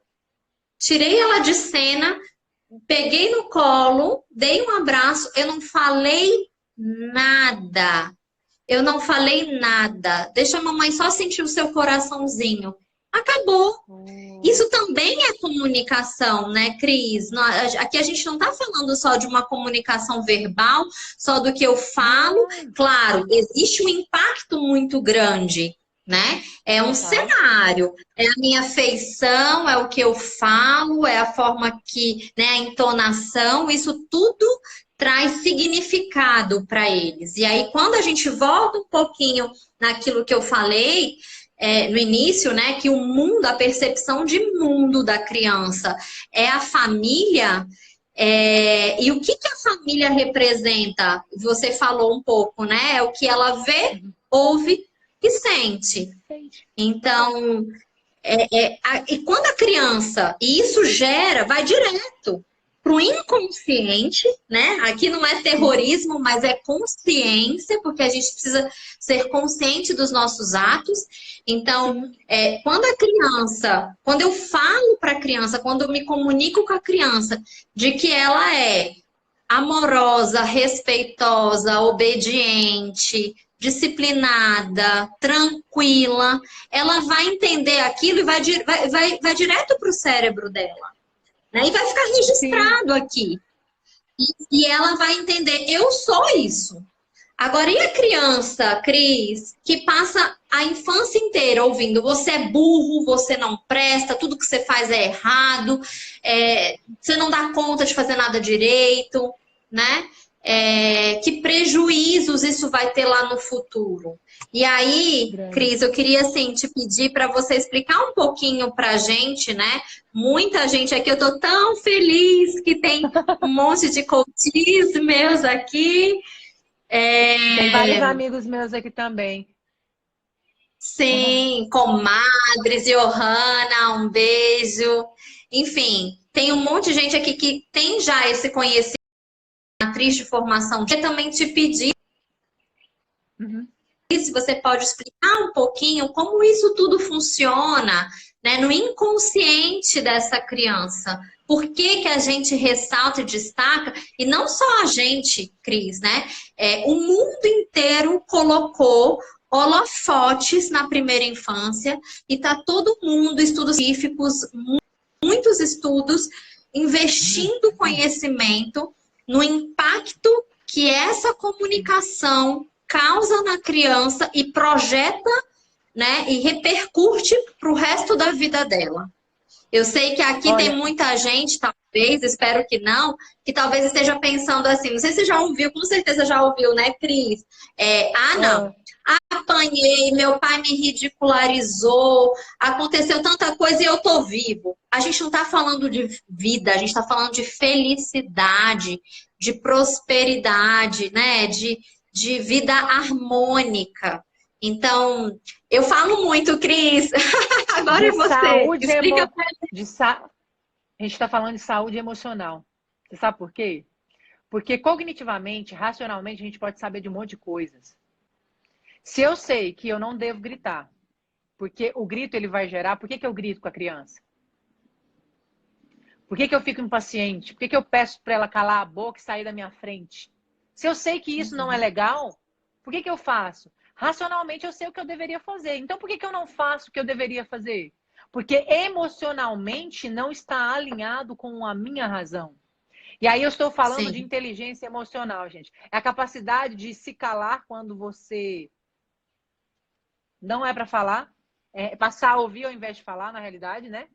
Speaker 2: tirei ela de cena, peguei no colo, dei um abraço, eu não falei nada. Eu não falei nada. Deixa a mamãe só sentir o seu coraçãozinho. Acabou.
Speaker 1: Oh.
Speaker 2: Isso também é comunicação, né, Cris? Aqui a gente não está falando só de uma comunicação verbal, só do que eu falo.
Speaker 1: Não,
Speaker 2: Claro, existe um impacto muito grande, né? É um
Speaker 1: total.
Speaker 2: cenário, é a minha feição, é o que eu falo, é a forma que, né, a entonação, isso tudo traz significado para eles. E aí, quando a gente volta um pouquinho naquilo que eu falei, no início, né, que o mundo, a percepção de mundo da criança é a família, e o que a família representa? Você falou um pouco, né? É o que ela vê,
Speaker 1: Uhum.
Speaker 2: ouve e sente.
Speaker 1: Gente,
Speaker 2: Então, e quando a criança, e isso gera, vai direto para o inconsciente, né? Aqui não é terrorismo, mas é consciência, porque a gente precisa ser consciente dos nossos atos. Então,
Speaker 1: sim.
Speaker 2: quando a criança, quando eu falo para a criança, quando eu me comunico com a criança de que ela é amorosa, respeitosa, obediente, disciplinada, tranquila, ela vai entender aquilo e vai direto para o cérebro dela, né? E vai ficar
Speaker 1: Sim.
Speaker 2: registrado aqui. E ela vai entender, eu sou isso. Agora, e a criança, Cris, que passa a infância inteira ouvindo você é burro, você não presta, tudo que você faz é errado, você não dá conta de fazer nada direito, né? Que prejuízos isso vai ter lá no futuro? E aí,
Speaker 1: Grande.
Speaker 2: Cris, eu queria assim te pedir para você explicar um pouquinho para a gente, né? Muita gente aqui, eu tô tão feliz que tem um monte de coaches meus aqui.
Speaker 1: Tem vários
Speaker 2: É,
Speaker 1: amigos meus aqui também.
Speaker 2: sim, comadres, Johanna, um beijo. Enfim, tem um monte de gente aqui que tem já esse conhecimento matriz de formação. Eu também te pedir
Speaker 1: Uhum.
Speaker 2: se você pode explicar um pouquinho como isso tudo funciona, né, no inconsciente dessa criança. Por que que a gente ressalta e destaca, e não só a gente, Cris, né? O mundo inteiro colocou holofotes na primeira infância e tá todo mundo, estudos científicos, muitos estudos, investindo conhecimento no impacto que essa comunicação causa na criança e projeta, né, e repercute para o resto da vida dela. Eu sei que aqui tem
Speaker 1: Olha,
Speaker 2: muita gente, talvez, espero que não, que talvez esteja pensando assim, não sei se você já ouviu, com certeza já ouviu, né, Cris? Não, apanhei, meu pai me ridicularizou, aconteceu tanta coisa e eu tô vivo. A gente não tá falando de vida, a gente tá falando de felicidade, de prosperidade, né? De vida harmônica. Então, eu falo muito, Cris. Agora
Speaker 1: de
Speaker 2: é você.
Speaker 1: saúde
Speaker 2: Explica
Speaker 1: emo...
Speaker 2: pra
Speaker 1: de sa... a gente está falando de saúde emocional. Você sabe por quê? Porque cognitivamente, racionalmente, a gente pode saber de um monte de coisas. Se eu sei que eu não devo gritar, porque o grito ele vai gerar... Por que que eu grito com a criança? Por que que eu fico impaciente? Por que que eu peço para ela calar a boca e sair da minha frente? Se eu sei que isso não é legal, por que que eu faço? Racionalmente eu sei o que eu deveria fazer. Então por que que eu não faço o que eu deveria fazer? Porque emocionalmente não está alinhado com a minha razão. E aí eu estou falando de
Speaker 2: Sim.
Speaker 1: inteligência emocional, gente. É a capacidade de se calar quando você não é para falar, passar a ouvir ao invés de falar, na realidade, né?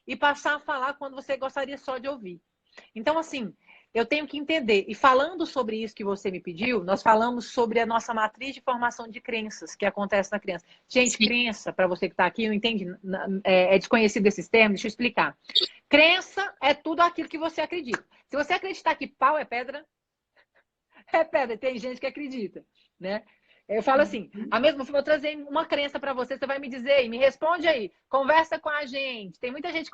Speaker 1: E passar a falar quando você gostaria só de ouvir. Então, assim, eu tenho que entender. E falando sobre isso que você me pediu, nós falamos sobre a nossa matriz de formação de crenças que acontece na criança. Gente,
Speaker 2: Sim.
Speaker 1: crença, para você que está aqui, não entende, é desconhecido desses termos, deixa eu explicar. Crença é tudo aquilo que você acredita. Se você acreditar que pau é pedra, é pedra. Tem gente que acredita, né? Eu falo assim, a mesma, vou trazer uma crença para você, você vai me dizer, me responde aí, conversa com a gente. Tem muita gente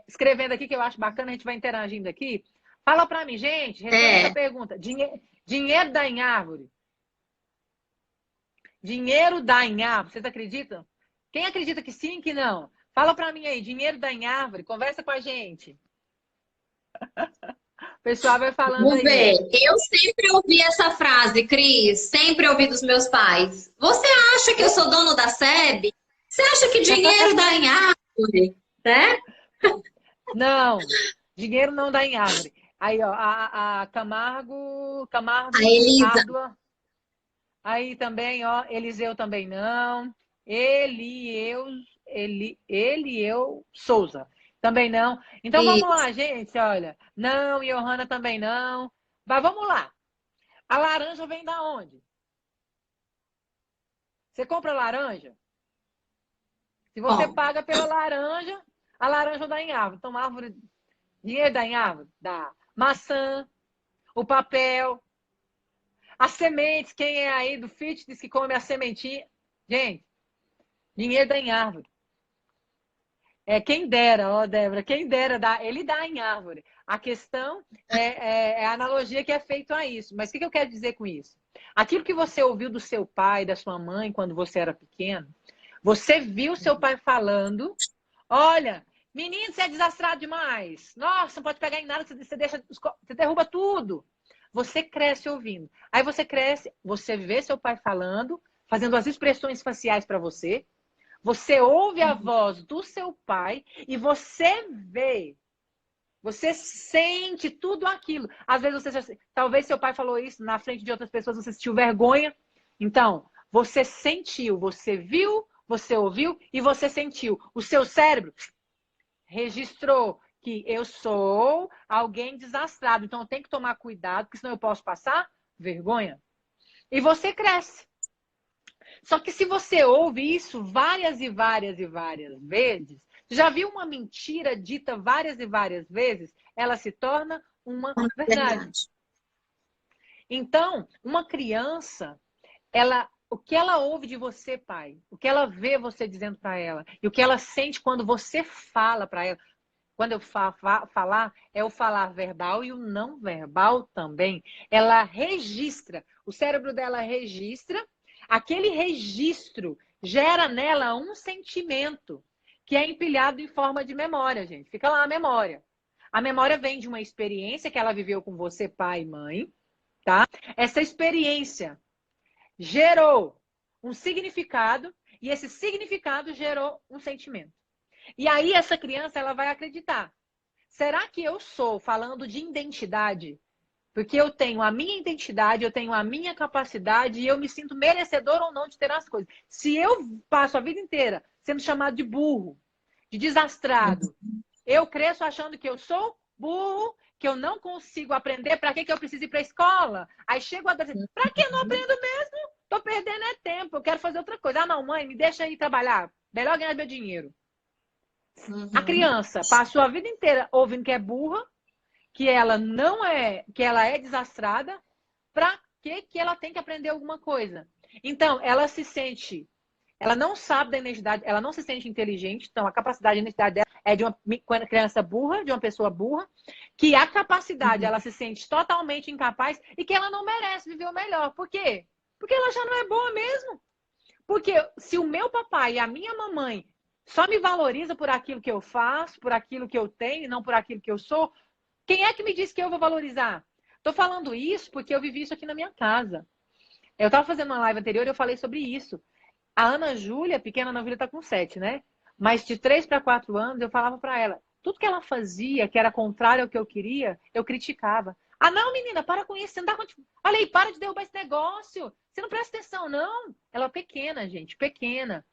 Speaker 1: escrevendo aqui que eu acho bacana, a gente vai interagindo aqui. Fala para mim, gente, responde essa pergunta. Dinheiro dá em árvore? Dinheiro dá em árvore? Vocês acreditam? Quem acredita que sim, que não? Fala para mim aí, dinheiro dá em árvore? Conversa com a gente. O pessoal vai falando
Speaker 2: Vamos
Speaker 1: aí.
Speaker 2: ver. Eu sempre ouvi essa frase, Cris. Sempre ouvi dos meus pais. Você acha que eu sou dono da SEB? Você acha que dinheiro dá em árvore? Né?
Speaker 1: Não, dinheiro não dá em árvore. Aí, ó, a Camargo,
Speaker 2: A
Speaker 1: Camargo,
Speaker 2: Elisa.
Speaker 1: Árdua. Aí também, ó, Eliseu também não. Elieu Souza. Também não. Então vamos
Speaker 2: Isso.
Speaker 1: lá, gente, olha. Não, Johanna também não. Mas vamos lá. A laranja vem da onde? Você compra laranja? Se você
Speaker 2: Bom,
Speaker 1: paga pela laranja, a laranja dá em árvore. Então, árvore, dinheiro dá em árvore? Dá. Maçã, o papel, as sementes. Quem é aí do fitness que come a sementinha? Gente, dinheiro dá em árvore. Quem dera, ó, Débora, quem dera, ele dá em árvore. A questão é a analogia que é feita a isso. Mas o que eu quero dizer com isso? Aquilo que você ouviu do seu pai, da sua mãe, quando você era pequeno, você viu seu pai falando, olha, menino, você é desastrado demais. Nossa, não pode pegar em nada, você derruba tudo. Você cresce ouvindo. Aí você cresce, você vê seu pai falando, fazendo as expressões faciais para você. Você ouve a voz do seu pai e você sente tudo aquilo. Às vezes talvez seu pai falou isso na frente de outras pessoas, você sentiu vergonha. Então, você sentiu, você viu, você ouviu e você sentiu. O seu cérebro registrou que eu sou alguém desastrado, então eu tenho que tomar cuidado, porque senão eu posso passar vergonha. E você cresce. Só que se você ouve isso várias e várias e várias vezes, já viu uma mentira dita várias e várias vezes? Ela se torna uma verdade. Então, uma criança, o que ela ouve de você, pai, o que ela vê você dizendo para ela, e o que ela sente quando você fala para ela, quando eu falar, é o falar verbal e o não verbal também. Ela registra, o cérebro dela registra, aquele registro gera nela um sentimento que é empilhado em forma de memória, gente. Fica lá a memória. A memória vem de uma experiência que ela viveu com você, pai e mãe, tá? Essa experiência gerou um significado e esse significado gerou um sentimento. E aí essa criança ela vai acreditar. Será que eu sou, falando de identidade, porque eu tenho a minha identidade, eu tenho a minha capacidade e eu me sinto merecedor ou não de ter as coisas. Se eu passo a vida inteira sendo chamado de burro, de desastrado, eu cresço achando que eu sou burro, que eu não consigo aprender, para que eu preciso ir para a escola? Aí chego a dizer, para que eu não aprendo mesmo? Tô perdendo é tempo, eu quero fazer outra coisa. Ah, não, mãe, me deixa ir trabalhar. Melhor ganhar meu dinheiro. A criança passou a vida inteira ouvindo que é burra, que ela não é, que ela é desastrada, para que ela tem que aprender alguma coisa. Então, ela se sente, ela não sabe da identidade, ela não se sente inteligente, então a capacidade de identidade dela é de uma criança burra, de uma pessoa burra, que a capacidade, ela se sente totalmente incapaz e que ela não merece viver o melhor. Por quê? Porque ela já não é boa mesmo. Porque se o meu papai e a minha mamãe só me valoriza por aquilo que eu faço, por aquilo que eu tenho, e não por aquilo que eu sou, quem é que me disse que eu vou valorizar? Tô falando isso porque eu vivi isso aqui na minha casa. Eu estava fazendo uma live anterior e eu falei sobre isso. A Ana Júlia, a pequena Ana Júlia está com 7, né? Mas de 3 para 4 anos eu falava para ela, tudo que ela fazia, que era contrário ao que eu queria, eu criticava. Ah, não, menina, para com isso. Você não dá conta. Olha aí, para de derrubar esse negócio. Você não presta atenção, não. Ela é pequena, gente, pequena.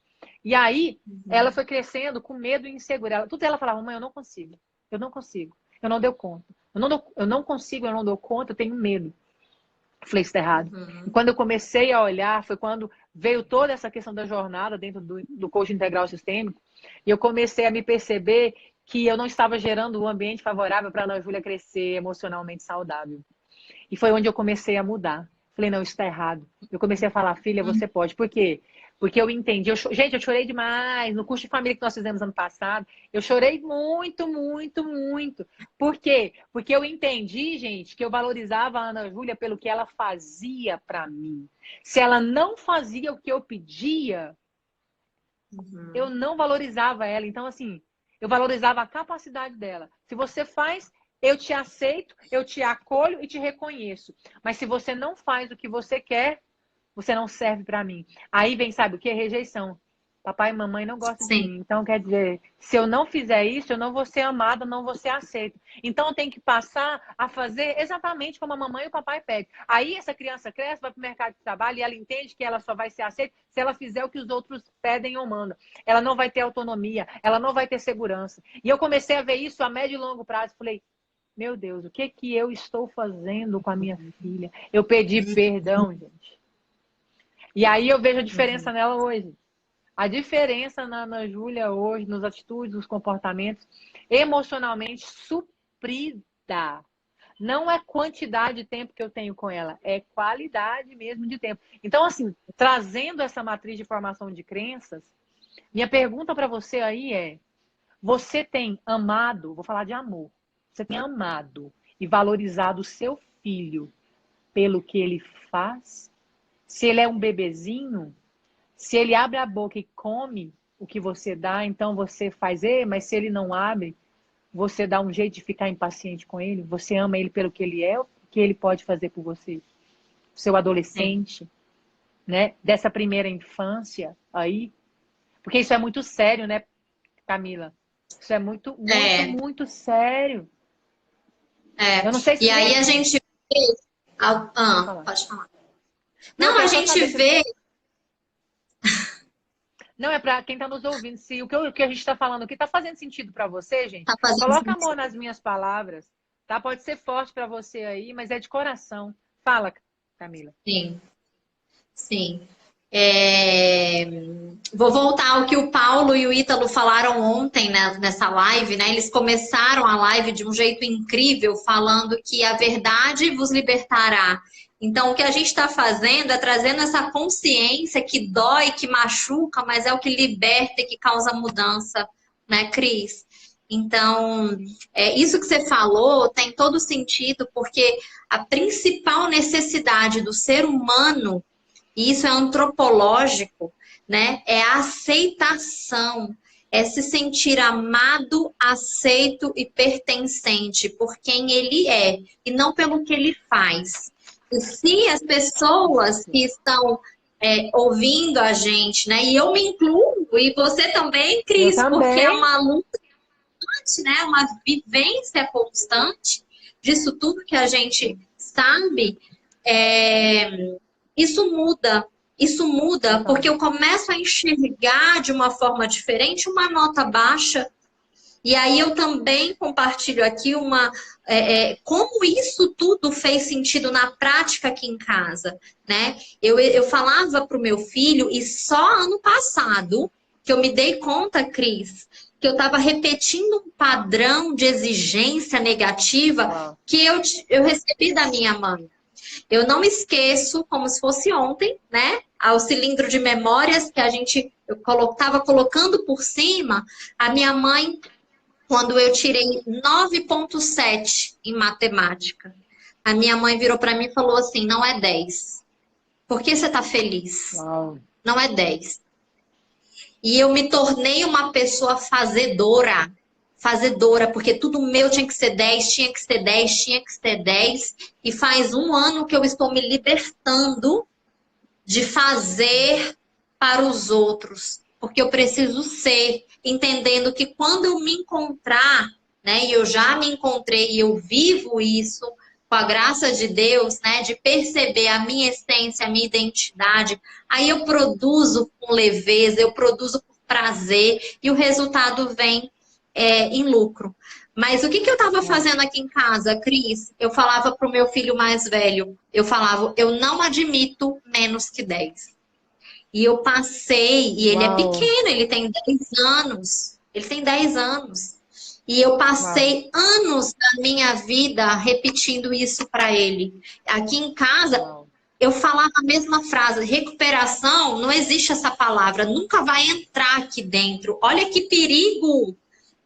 Speaker 1: E aí, ela foi crescendo com medo e insegurança. Tudo ela falava, mãe, eu não consigo. Eu não consigo. Eu não dou conta. Eu não consigo, eu não dou conta, eu tenho medo. Eu falei, isso tá errado. E quando eu comecei a olhar, foi quando veio toda essa questão da jornada dentro do coaching integral sistêmico. E eu comecei a me perceber que eu não estava gerando um ambiente favorável para a Ana Júlia crescer emocionalmente saudável. E foi onde eu comecei a mudar. Falei, não, isso está errado. Eu comecei a falar, filha, você pode. Por quê? Porque eu entendi. Gente, eu chorei demais. No curso de família que nós fizemos ano passado, eu chorei muito, muito, muito. Por quê? Porque eu entendi, gente, que eu valorizava a Ana Júlia pelo que ela fazia para mim. Se ela não fazia o que eu pedia, eu não valorizava ela. Então, assim, eu valorizava a capacidade dela. Se você faz, eu te aceito, eu te acolho e te reconheço. Mas se você não faz o que você quer, você não serve para mim. Aí vem, sabe o que? Rejeição. Papai e mamãe não gostam de mim. Então, quer dizer, se eu não fizer isso, eu não vou ser amada, não vou ser aceita. Então, eu tenho que passar a fazer exatamente como a mamãe e o papai pedem. Aí, essa criança cresce, vai para o mercado de trabalho e ela entende que ela só vai ser aceita se ela fizer o que os outros pedem ou mandam. Ela não vai ter autonomia, ela não vai ter segurança. E eu comecei a ver isso a médio e longo prazo. Falei, meu Deus, o que que eu estou fazendo com a minha filha? Eu pedi perdão, gente. E aí eu vejo a diferença nela hoje. A diferença na Ana Júlia hoje, nos atitudes, nos comportamentos, emocionalmente suprida. Não é quantidade de tempo que eu tenho com ela, é qualidade mesmo de tempo. Então, assim, trazendo essa matriz de formação de crenças, minha pergunta para você aí é, você tem amado, vou falar de amor, você tem amado e valorizado o seu filho pelo que ele faz? Se ele é um bebezinho, se ele abre a boca e come o que você dá, então você faz, mas se ele não abre, você dá um jeito de ficar impaciente com ele? Você ama ele pelo que ele é, o que ele pode fazer por você? Seu adolescente, né? Dessa primeira infância aí. Porque isso é muito sério, né, Camila? Isso é muito, muito, muito sério. Eu não sei se...
Speaker 2: E aí a gente vê... pode falar. Não, a gente vê...
Speaker 1: Não, é para quem está nos ouvindo. Se o que a gente está falando aqui está fazendo sentido para você, gente,
Speaker 2: Tá
Speaker 1: coloca amor nas minhas palavras. Tá? Pode ser forte para você aí, mas é de coração. Fala, Camila.
Speaker 2: Sim, sim. Vou voltar ao que o Paulo e o Ítalo falaram ontem, né, nessa live, né? Eles começaram a live de um jeito incrível, falando que a verdade vos libertará. Então, o que a gente está fazendo é trazendo essa consciência que dói, que machuca, mas é o que liberta e que causa mudança, né, Cris? Então, isso que você falou tem todo sentido, porque a principal necessidade do ser humano, e isso é antropológico, né? É a aceitação, é se sentir amado, aceito e pertencente por quem ele é, e não pelo que ele faz. E se as pessoas que estão ouvindo a gente, né? E eu me incluo, e você também, Cris, porque é uma luta, né? Uma vivência constante disso tudo que a gente sabe. Isso muda. Isso muda porque eu começo a enxergar de uma forma diferente uma nota baixa. E aí eu também compartilho aqui como isso tudo fez sentido na prática aqui em casa, né? Eu falava para o meu filho, e só ano passado que eu me dei conta, Cris, que eu estava repetindo um padrão de exigência negativa que eu recebi da minha mãe. Eu não esqueço, como se fosse ontem, né? Ao cilindro de memórias que eu estava colocando por cima, a minha mãe, quando eu tirei 9,7 em matemática, a minha mãe virou para mim e falou assim: não é 10. Por que você está feliz?
Speaker 1: Uau.
Speaker 2: Não é 10. E eu me tornei uma pessoa fazedora. Fazedora, porque tudo meu tinha que ser 10, tinha que ser 10, tinha que ser 10. E faz um ano que eu estou me libertando de fazer para os outros. Porque eu preciso ser, entendendo que quando eu me encontrar, né, e eu já me encontrei e eu vivo isso, com a graça de Deus, né, de perceber a minha essência, a minha identidade, aí eu produzo com leveza, eu produzo com prazer e o resultado vem em lucro. Mas o que eu estava fazendo aqui em casa, Cris? Eu falava para o meu filho mais velho, eu falava: eu não admito menos que 10. E eu passei, e ele é pequeno, ele tem 10 anos. Ele tem 10 anos. E eu passei anos da minha vida repetindo isso para ele. Aqui em casa, eu falava a mesma frase: recuperação, não existe essa palavra, nunca vai entrar aqui dentro. Olha que perigo!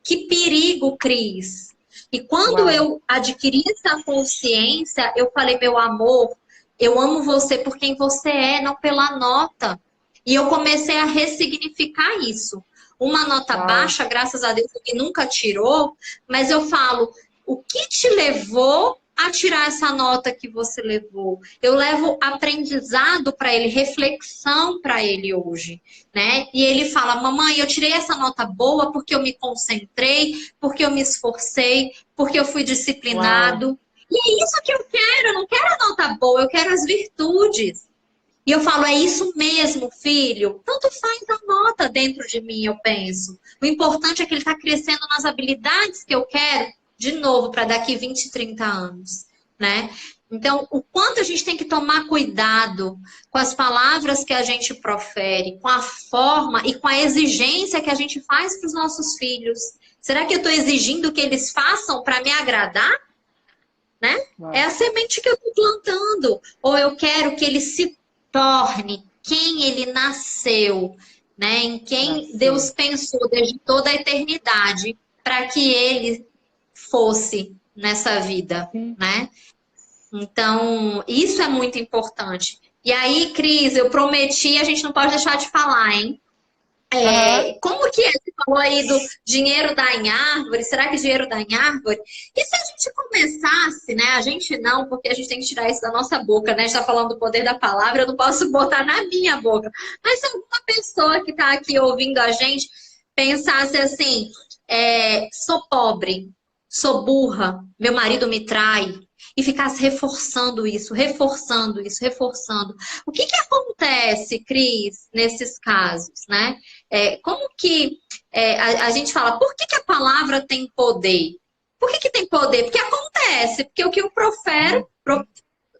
Speaker 2: Que perigo, Cris! E quando eu adquiri essa consciência, eu falei: meu amor, eu amo você por quem você é, não pela nota. E eu comecei a ressignificar isso. Uma nota baixa, graças a Deus, que nunca tirou, mas eu falo: o que te levou a tirar essa nota que você levou? Eu levo aprendizado para ele, reflexão para ele hoje, né? E ele fala: mamãe, eu tirei essa nota boa porque eu me concentrei, porque eu me esforcei, porque eu fui disciplinado. E é isso que eu quero, eu não quero a nota boa, eu quero as virtudes. E eu falo: é isso mesmo, filho. Tanto faz a nota dentro de mim, eu penso. O importante é que ele está crescendo nas habilidades que eu quero, de novo, para daqui 20, 30 anos, né? Então, o quanto a gente tem que tomar cuidado com as palavras que a gente profere, com a forma e com a exigência que a gente faz para os nossos filhos. Será que eu estou exigindo que eles façam para me agradar? Né? É a semente que eu estou plantando. Ou eu quero que ele se torne quem ele nasceu, né? Em quem Deus pensou desde toda a eternidade para que ele fosse nessa vida, né? Então, isso é muito importante. E aí, Cris, eu prometi, a gente não pode deixar de falar, hein? Como que é? Você falou aí do dinheiro dá em árvore, será que dinheiro dá em árvore? E se a gente começasse, né? A gente não, porque a gente tem que tirar isso da nossa boca, né? A gente tá falando do poder da palavra, eu não posso botar na minha boca. Mas se alguma pessoa que tá aqui ouvindo a gente pensasse assim: sou pobre, sou burra, meu marido me trai, e ficasse reforçando isso, reforçando isso, reforçando. O que acontece, Cris, nesses casos, né? Como que a gente fala: por que a palavra tem poder? Por que tem poder? Porque acontece, porque o que eu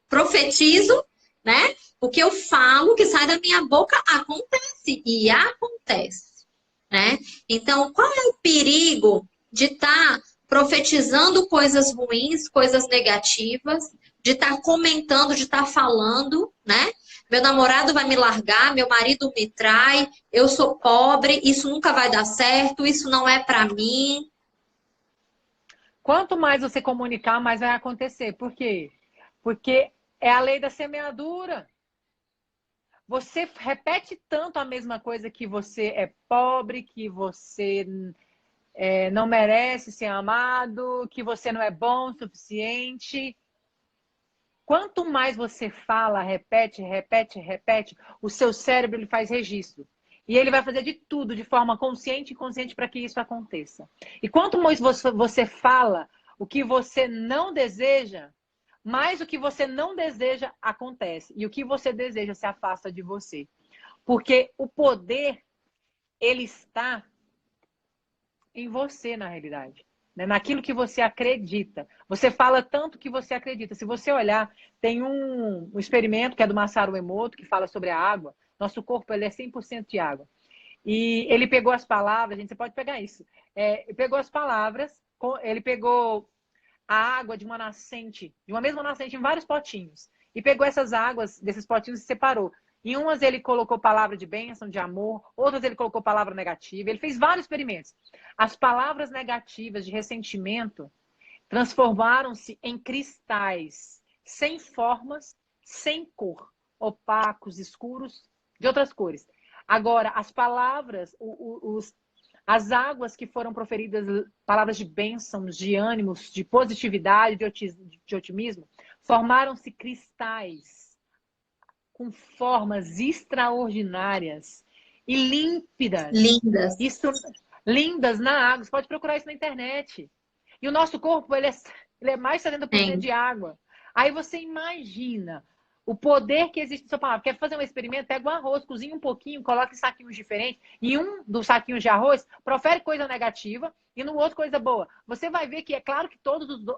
Speaker 2: profetizo, né? O que eu falo, que sai da minha boca, acontece, e acontece, né? Então, qual é o perigo de estar profetizando coisas ruins, coisas negativas, de estar comentando, de estar falando, né? Meu namorado vai me largar, meu marido me trai, eu sou pobre, isso nunca vai dar certo, isso não é para mim.
Speaker 1: Quanto mais você comunicar, mais vai acontecer. Por quê? Porque é a lei da semeadura. Você repete tanto a mesma coisa, que você é pobre, que você não merece ser amado, que você não é bom o suficiente. Quanto mais você fala, repete, repete, repete, o seu cérebro ele faz registro. E ele vai fazer de tudo, de forma consciente e inconsciente, para que isso aconteça. E quanto mais você fala o que você não deseja, mais o que você não deseja acontece. E o que você deseja se afasta de você. Porque o poder, ele está em você, na realidade. Naquilo que você acredita. Você fala tanto que você acredita. Se você olhar, tem um experimento que é do Masaru Emoto, que fala sobre a água. Nosso corpo ele é 100% de água. E ele pegou as palavras, gente, você pode pegar isso. Ele pegou as palavras, ele pegou a água de uma nascente, de uma mesma nascente, em vários potinhos. E pegou essas águas desses potinhos e separou. Em umas ele colocou palavra de bênção, de amor, outras ele colocou palavra negativa. Ele fez vários experimentos. As palavras negativas de ressentimento transformaram-se em cristais, sem formas, sem cor, opacos, escuros, de outras cores. Agora, as palavras, as águas que foram proferidas, palavras de bênçãos, de ânimos, de positividade, de otimismo, formaram-se cristais com formas extraordinárias e límpidas.
Speaker 2: Lindas.
Speaker 1: Isso, lindas na água. Você pode procurar isso na internet. E o nosso corpo, ele é mais 70% de água. Aí você imagina o poder que existe na sua palavra. Quer fazer um experimento? Pega um arroz, cozinha um pouquinho, coloca em saquinhos diferentes. E um dos saquinhos de arroz profere coisa negativa e no outro coisa boa. Você vai ver que é claro que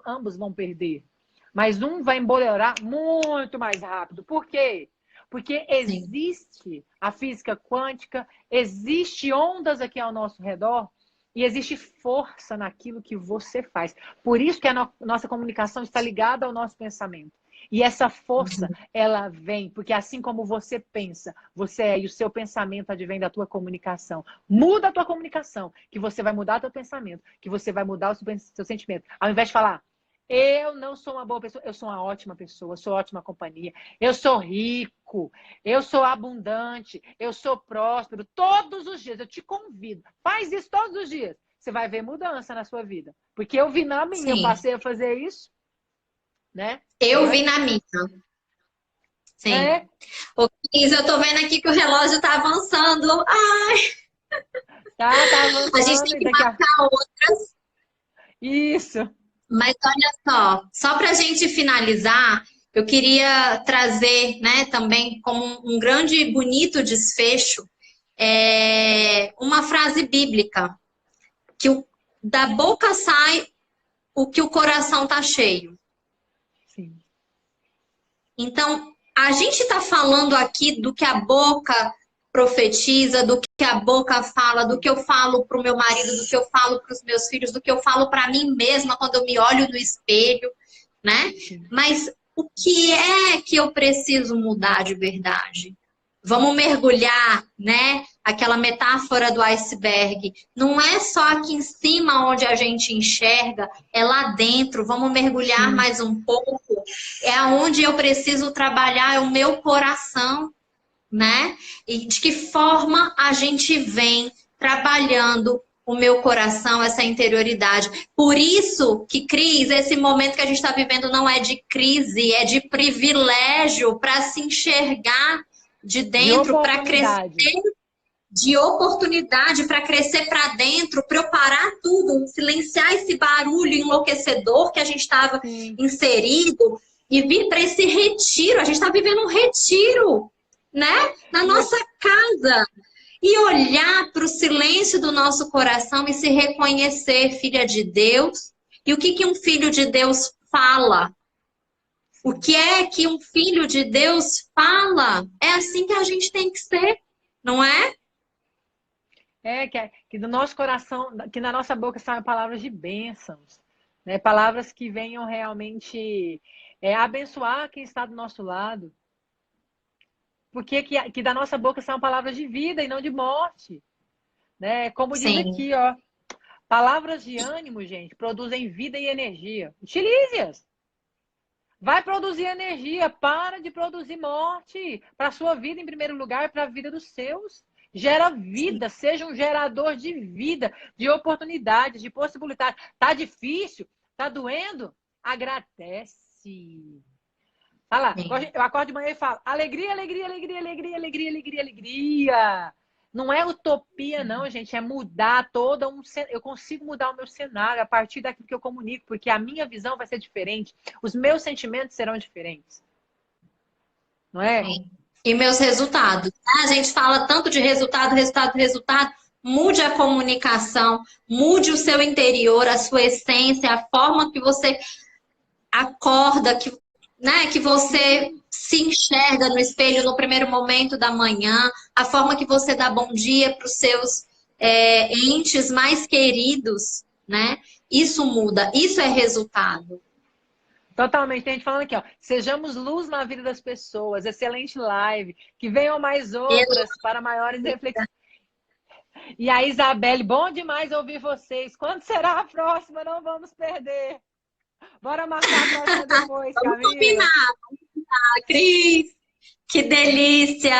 Speaker 1: ambos vão perder. Mas um vai emboliorar muito mais rápido. Por quê? Porque existe a física quântica, existe ondas aqui ao nosso redor e existe força naquilo que você faz. Por isso que a nossa comunicação está ligada ao nosso pensamento. E essa força, ela vem, porque assim como você pensa, você é, e o seu pensamento advém da tua comunicação. Muda a tua comunicação, que você vai mudar o teu pensamento, que você vai mudar o seu sentimento. Ao invés de falar, eu não sou uma boa pessoa, eu sou uma ótima pessoa, eu sou ótima companhia, eu sou rico, eu sou abundante, eu sou próspero. Todos os dias, eu te convido, faz isso todos os dias. Você vai ver mudança na sua vida. Porque eu vi na minha, eu passei a fazer isso, né?
Speaker 2: Eu vi na minha. Sim. Ô, Cris, eu tô vendo aqui que o relógio tá avançando. Ai!
Speaker 1: Tá avançando.
Speaker 2: A gente tem que marcar outras.
Speaker 1: Isso.
Speaker 2: Mas olha só para a gente finalizar, eu queria trazer, né, também como um grande e bonito desfecho, uma frase bíblica, que da boca sai o que o coração tá cheio.
Speaker 1: Sim.
Speaker 2: Então, a gente está falando aqui do que a boca profetiza, do que a boca fala, do que eu falo para o meu marido, do que eu falo para os meus filhos, do que eu falo para mim mesma quando eu me olho no espelho, né?
Speaker 1: Sim.
Speaker 2: Mas o que é que eu preciso mudar de verdade? Vamos mergulhar, né? Aquela metáfora do iceberg. Não é só aqui em cima onde a gente enxerga, é lá dentro. Vamos mergulhar mais um pouco. É onde eu preciso trabalhar, é o meu coração, né? E de que forma a gente vem trabalhando o meu coração, essa interioridade. Por isso que, Cris, esse momento que a gente está vivendo não é de crise, é de privilégio para se enxergar de dentro, para crescer, de oportunidade, para crescer para dentro, para eu parar tudo, silenciar esse barulho enlouquecedor que a gente estava inserido e vir para esse retiro. A gente está vivendo um retiro, né? Na nossa casa. E olhar para o silêncio do nosso coração e se reconhecer filha de Deus. E o que um filho de Deus fala? O que é que um filho de Deus fala? É assim que a gente tem que ser, não é?
Speaker 1: Que do nosso coração, que na nossa boca saiam palavras de bênçãos, né? Palavras que venham realmente abençoar quem está do nosso lado. Porque que da nossa boca são palavras de vida e não de morte. Né? Como diz aqui, ó. Palavras de ânimo, gente, produzem vida e energia. Utilize-as. Vai produzir energia. Para de produzir morte. Para a sua vida, em primeiro lugar, para a vida dos seus. Gera vida. Seja um gerador de vida, de oportunidades, de possibilidades. Tá difícil? Tá doendo? Agradece. Olha lá, eu acordo de manhã e falo, alegria, alegria, alegria, alegria, alegria, alegria, alegria. Não é utopia, não, gente, é mudar toda um... Eu consigo mudar o meu cenário a partir daquilo que eu comunico, porque a minha visão vai ser diferente, os meus sentimentos serão diferentes. Não é?
Speaker 2: E meus resultados. A gente fala tanto de resultado, resultado, resultado. Mude a comunicação, mude o seu interior, a sua essência, a forma que você acorda, que você se enxerga no espelho no primeiro momento da manhã, a forma que você dá bom dia para os seus entes mais queridos, né? Isso muda, isso é resultado.
Speaker 1: Totalmente. Tem gente falando aqui, ó. Sejamos luz na vida das pessoas. Excelente live. Que venham mais outras para maiores reflexões. E a Isabelle, bom demais ouvir vocês. Quando será a próxima? Não vamos perder. Bora marcar a próxima depois, Camila.
Speaker 2: Vamos combinar, Cris. Que delícia!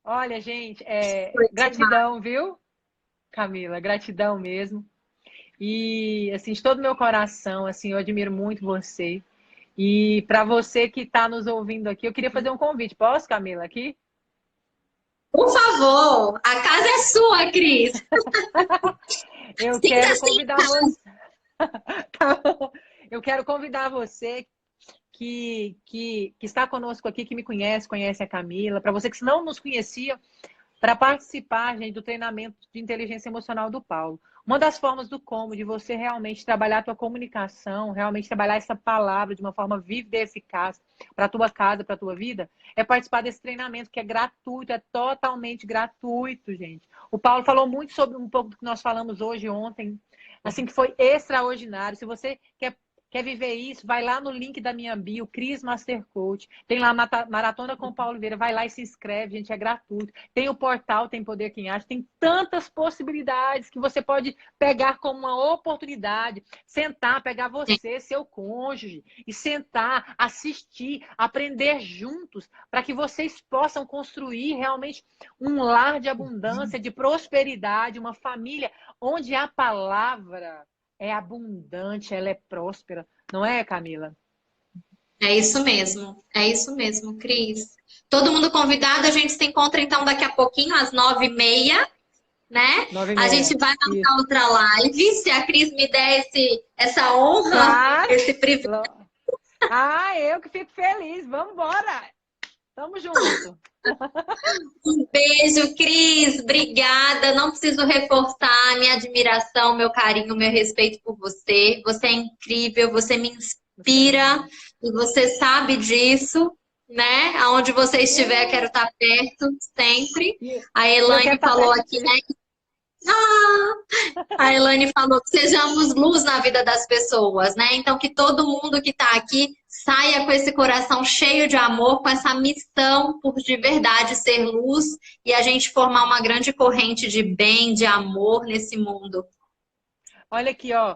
Speaker 1: Olha, gente, gratidão, viu, Camila? Gratidão mesmo. E, assim, de todo o meu coração, assim, eu admiro muito você. E para você que está nos ouvindo aqui, eu queria fazer um convite. Posso, Camila, aqui?
Speaker 2: Por favor, a casa é sua, Cris.
Speaker 1: Eu quero convidar você. Eu quero convidar você que está conosco aqui, que me conhece a Camila, para você que não nos conhecia, para participar, gente, do treinamento de inteligência emocional do Paulo. Uma das formas do como, de você realmente trabalhar a tua comunicação, realmente trabalhar essa palavra de uma forma vívida e eficaz para a tua casa, para a tua vida, é participar desse treinamento que é gratuito, é totalmente gratuito, gente. O Paulo falou muito sobre um pouco do que nós falamos hoje, ontem, assim, que foi extraordinário. Se você quer viver isso, vai lá no link da minha bio, Cris Master Coach. Tem lá Maratona com Paulo Vieira. Vai lá e se inscreve, gente, é gratuito. Tem o portal, tem Poder Quem Age. Tem tantas possibilidades que você pode pegar como uma oportunidade. Sentar, pegar você, seu cônjuge, e sentar, assistir, aprender juntos, para que vocês possam construir realmente um lar de abundância, de prosperidade, uma família onde a palavra é abundante, ela é próspera. Não é, Camila?
Speaker 2: É isso mesmo, Cris. Todo mundo convidado, a gente se encontra então daqui a pouquinho, às 9h30, né?
Speaker 1: 9h30.
Speaker 2: A gente vai marcar outra live, se a Cris me der essa honra,
Speaker 1: claro.
Speaker 2: Esse privilégio.
Speaker 1: Eu que fico feliz. Vamos embora. Tamo junto.
Speaker 2: Um beijo, Cris. Obrigada. Não preciso reforçar minha admiração, meu carinho, meu respeito por você. Você é incrível, você me inspira e você sabe disso, né? Aonde você estiver, quero estar perto sempre. A Elaine falou aqui, né? A Elaine falou que sejamos luz na vida das pessoas, né? Então, que todo mundo que está aqui saia com esse coração cheio de amor, com essa missão por de verdade ser luz e a gente formar uma grande corrente de bem, de amor nesse mundo.
Speaker 1: Olha aqui, ó.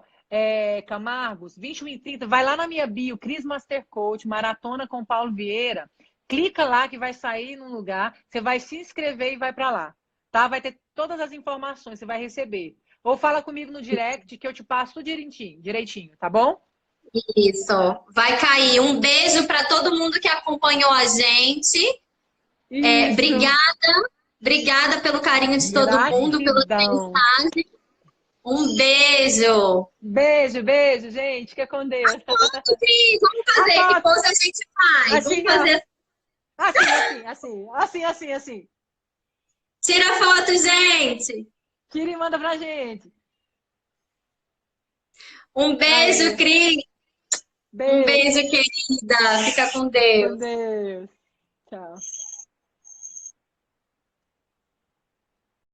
Speaker 1: Camargos, 21h30, vai lá na minha bio, Cris Master Coach, Maratona com Paulo Vieira. Clica lá que vai sair num lugar, você vai se inscrever e vai para lá. Tá? Vai ter todas as informações, você vai receber. Ou fala comigo no direct que eu te passo tudo direitinho, tá bom?
Speaker 2: Isso, vai cair. Um beijo para todo mundo que acompanhou a gente. Obrigada pelo carinho de todo mundo, pelas mensagens. Um beijo.
Speaker 1: Beijo, gente. Fica com Deus.
Speaker 2: Vamos fazer, que coisa a gente faz.
Speaker 1: Assim, vamos fazer assim.
Speaker 2: Tira a foto, gente.
Speaker 1: Tira e manda pra gente.
Speaker 2: Um beijo, Cris.
Speaker 1: Beijo.
Speaker 2: Um beijo, querida. Fica com Deus.
Speaker 1: Com Deus. Tchau.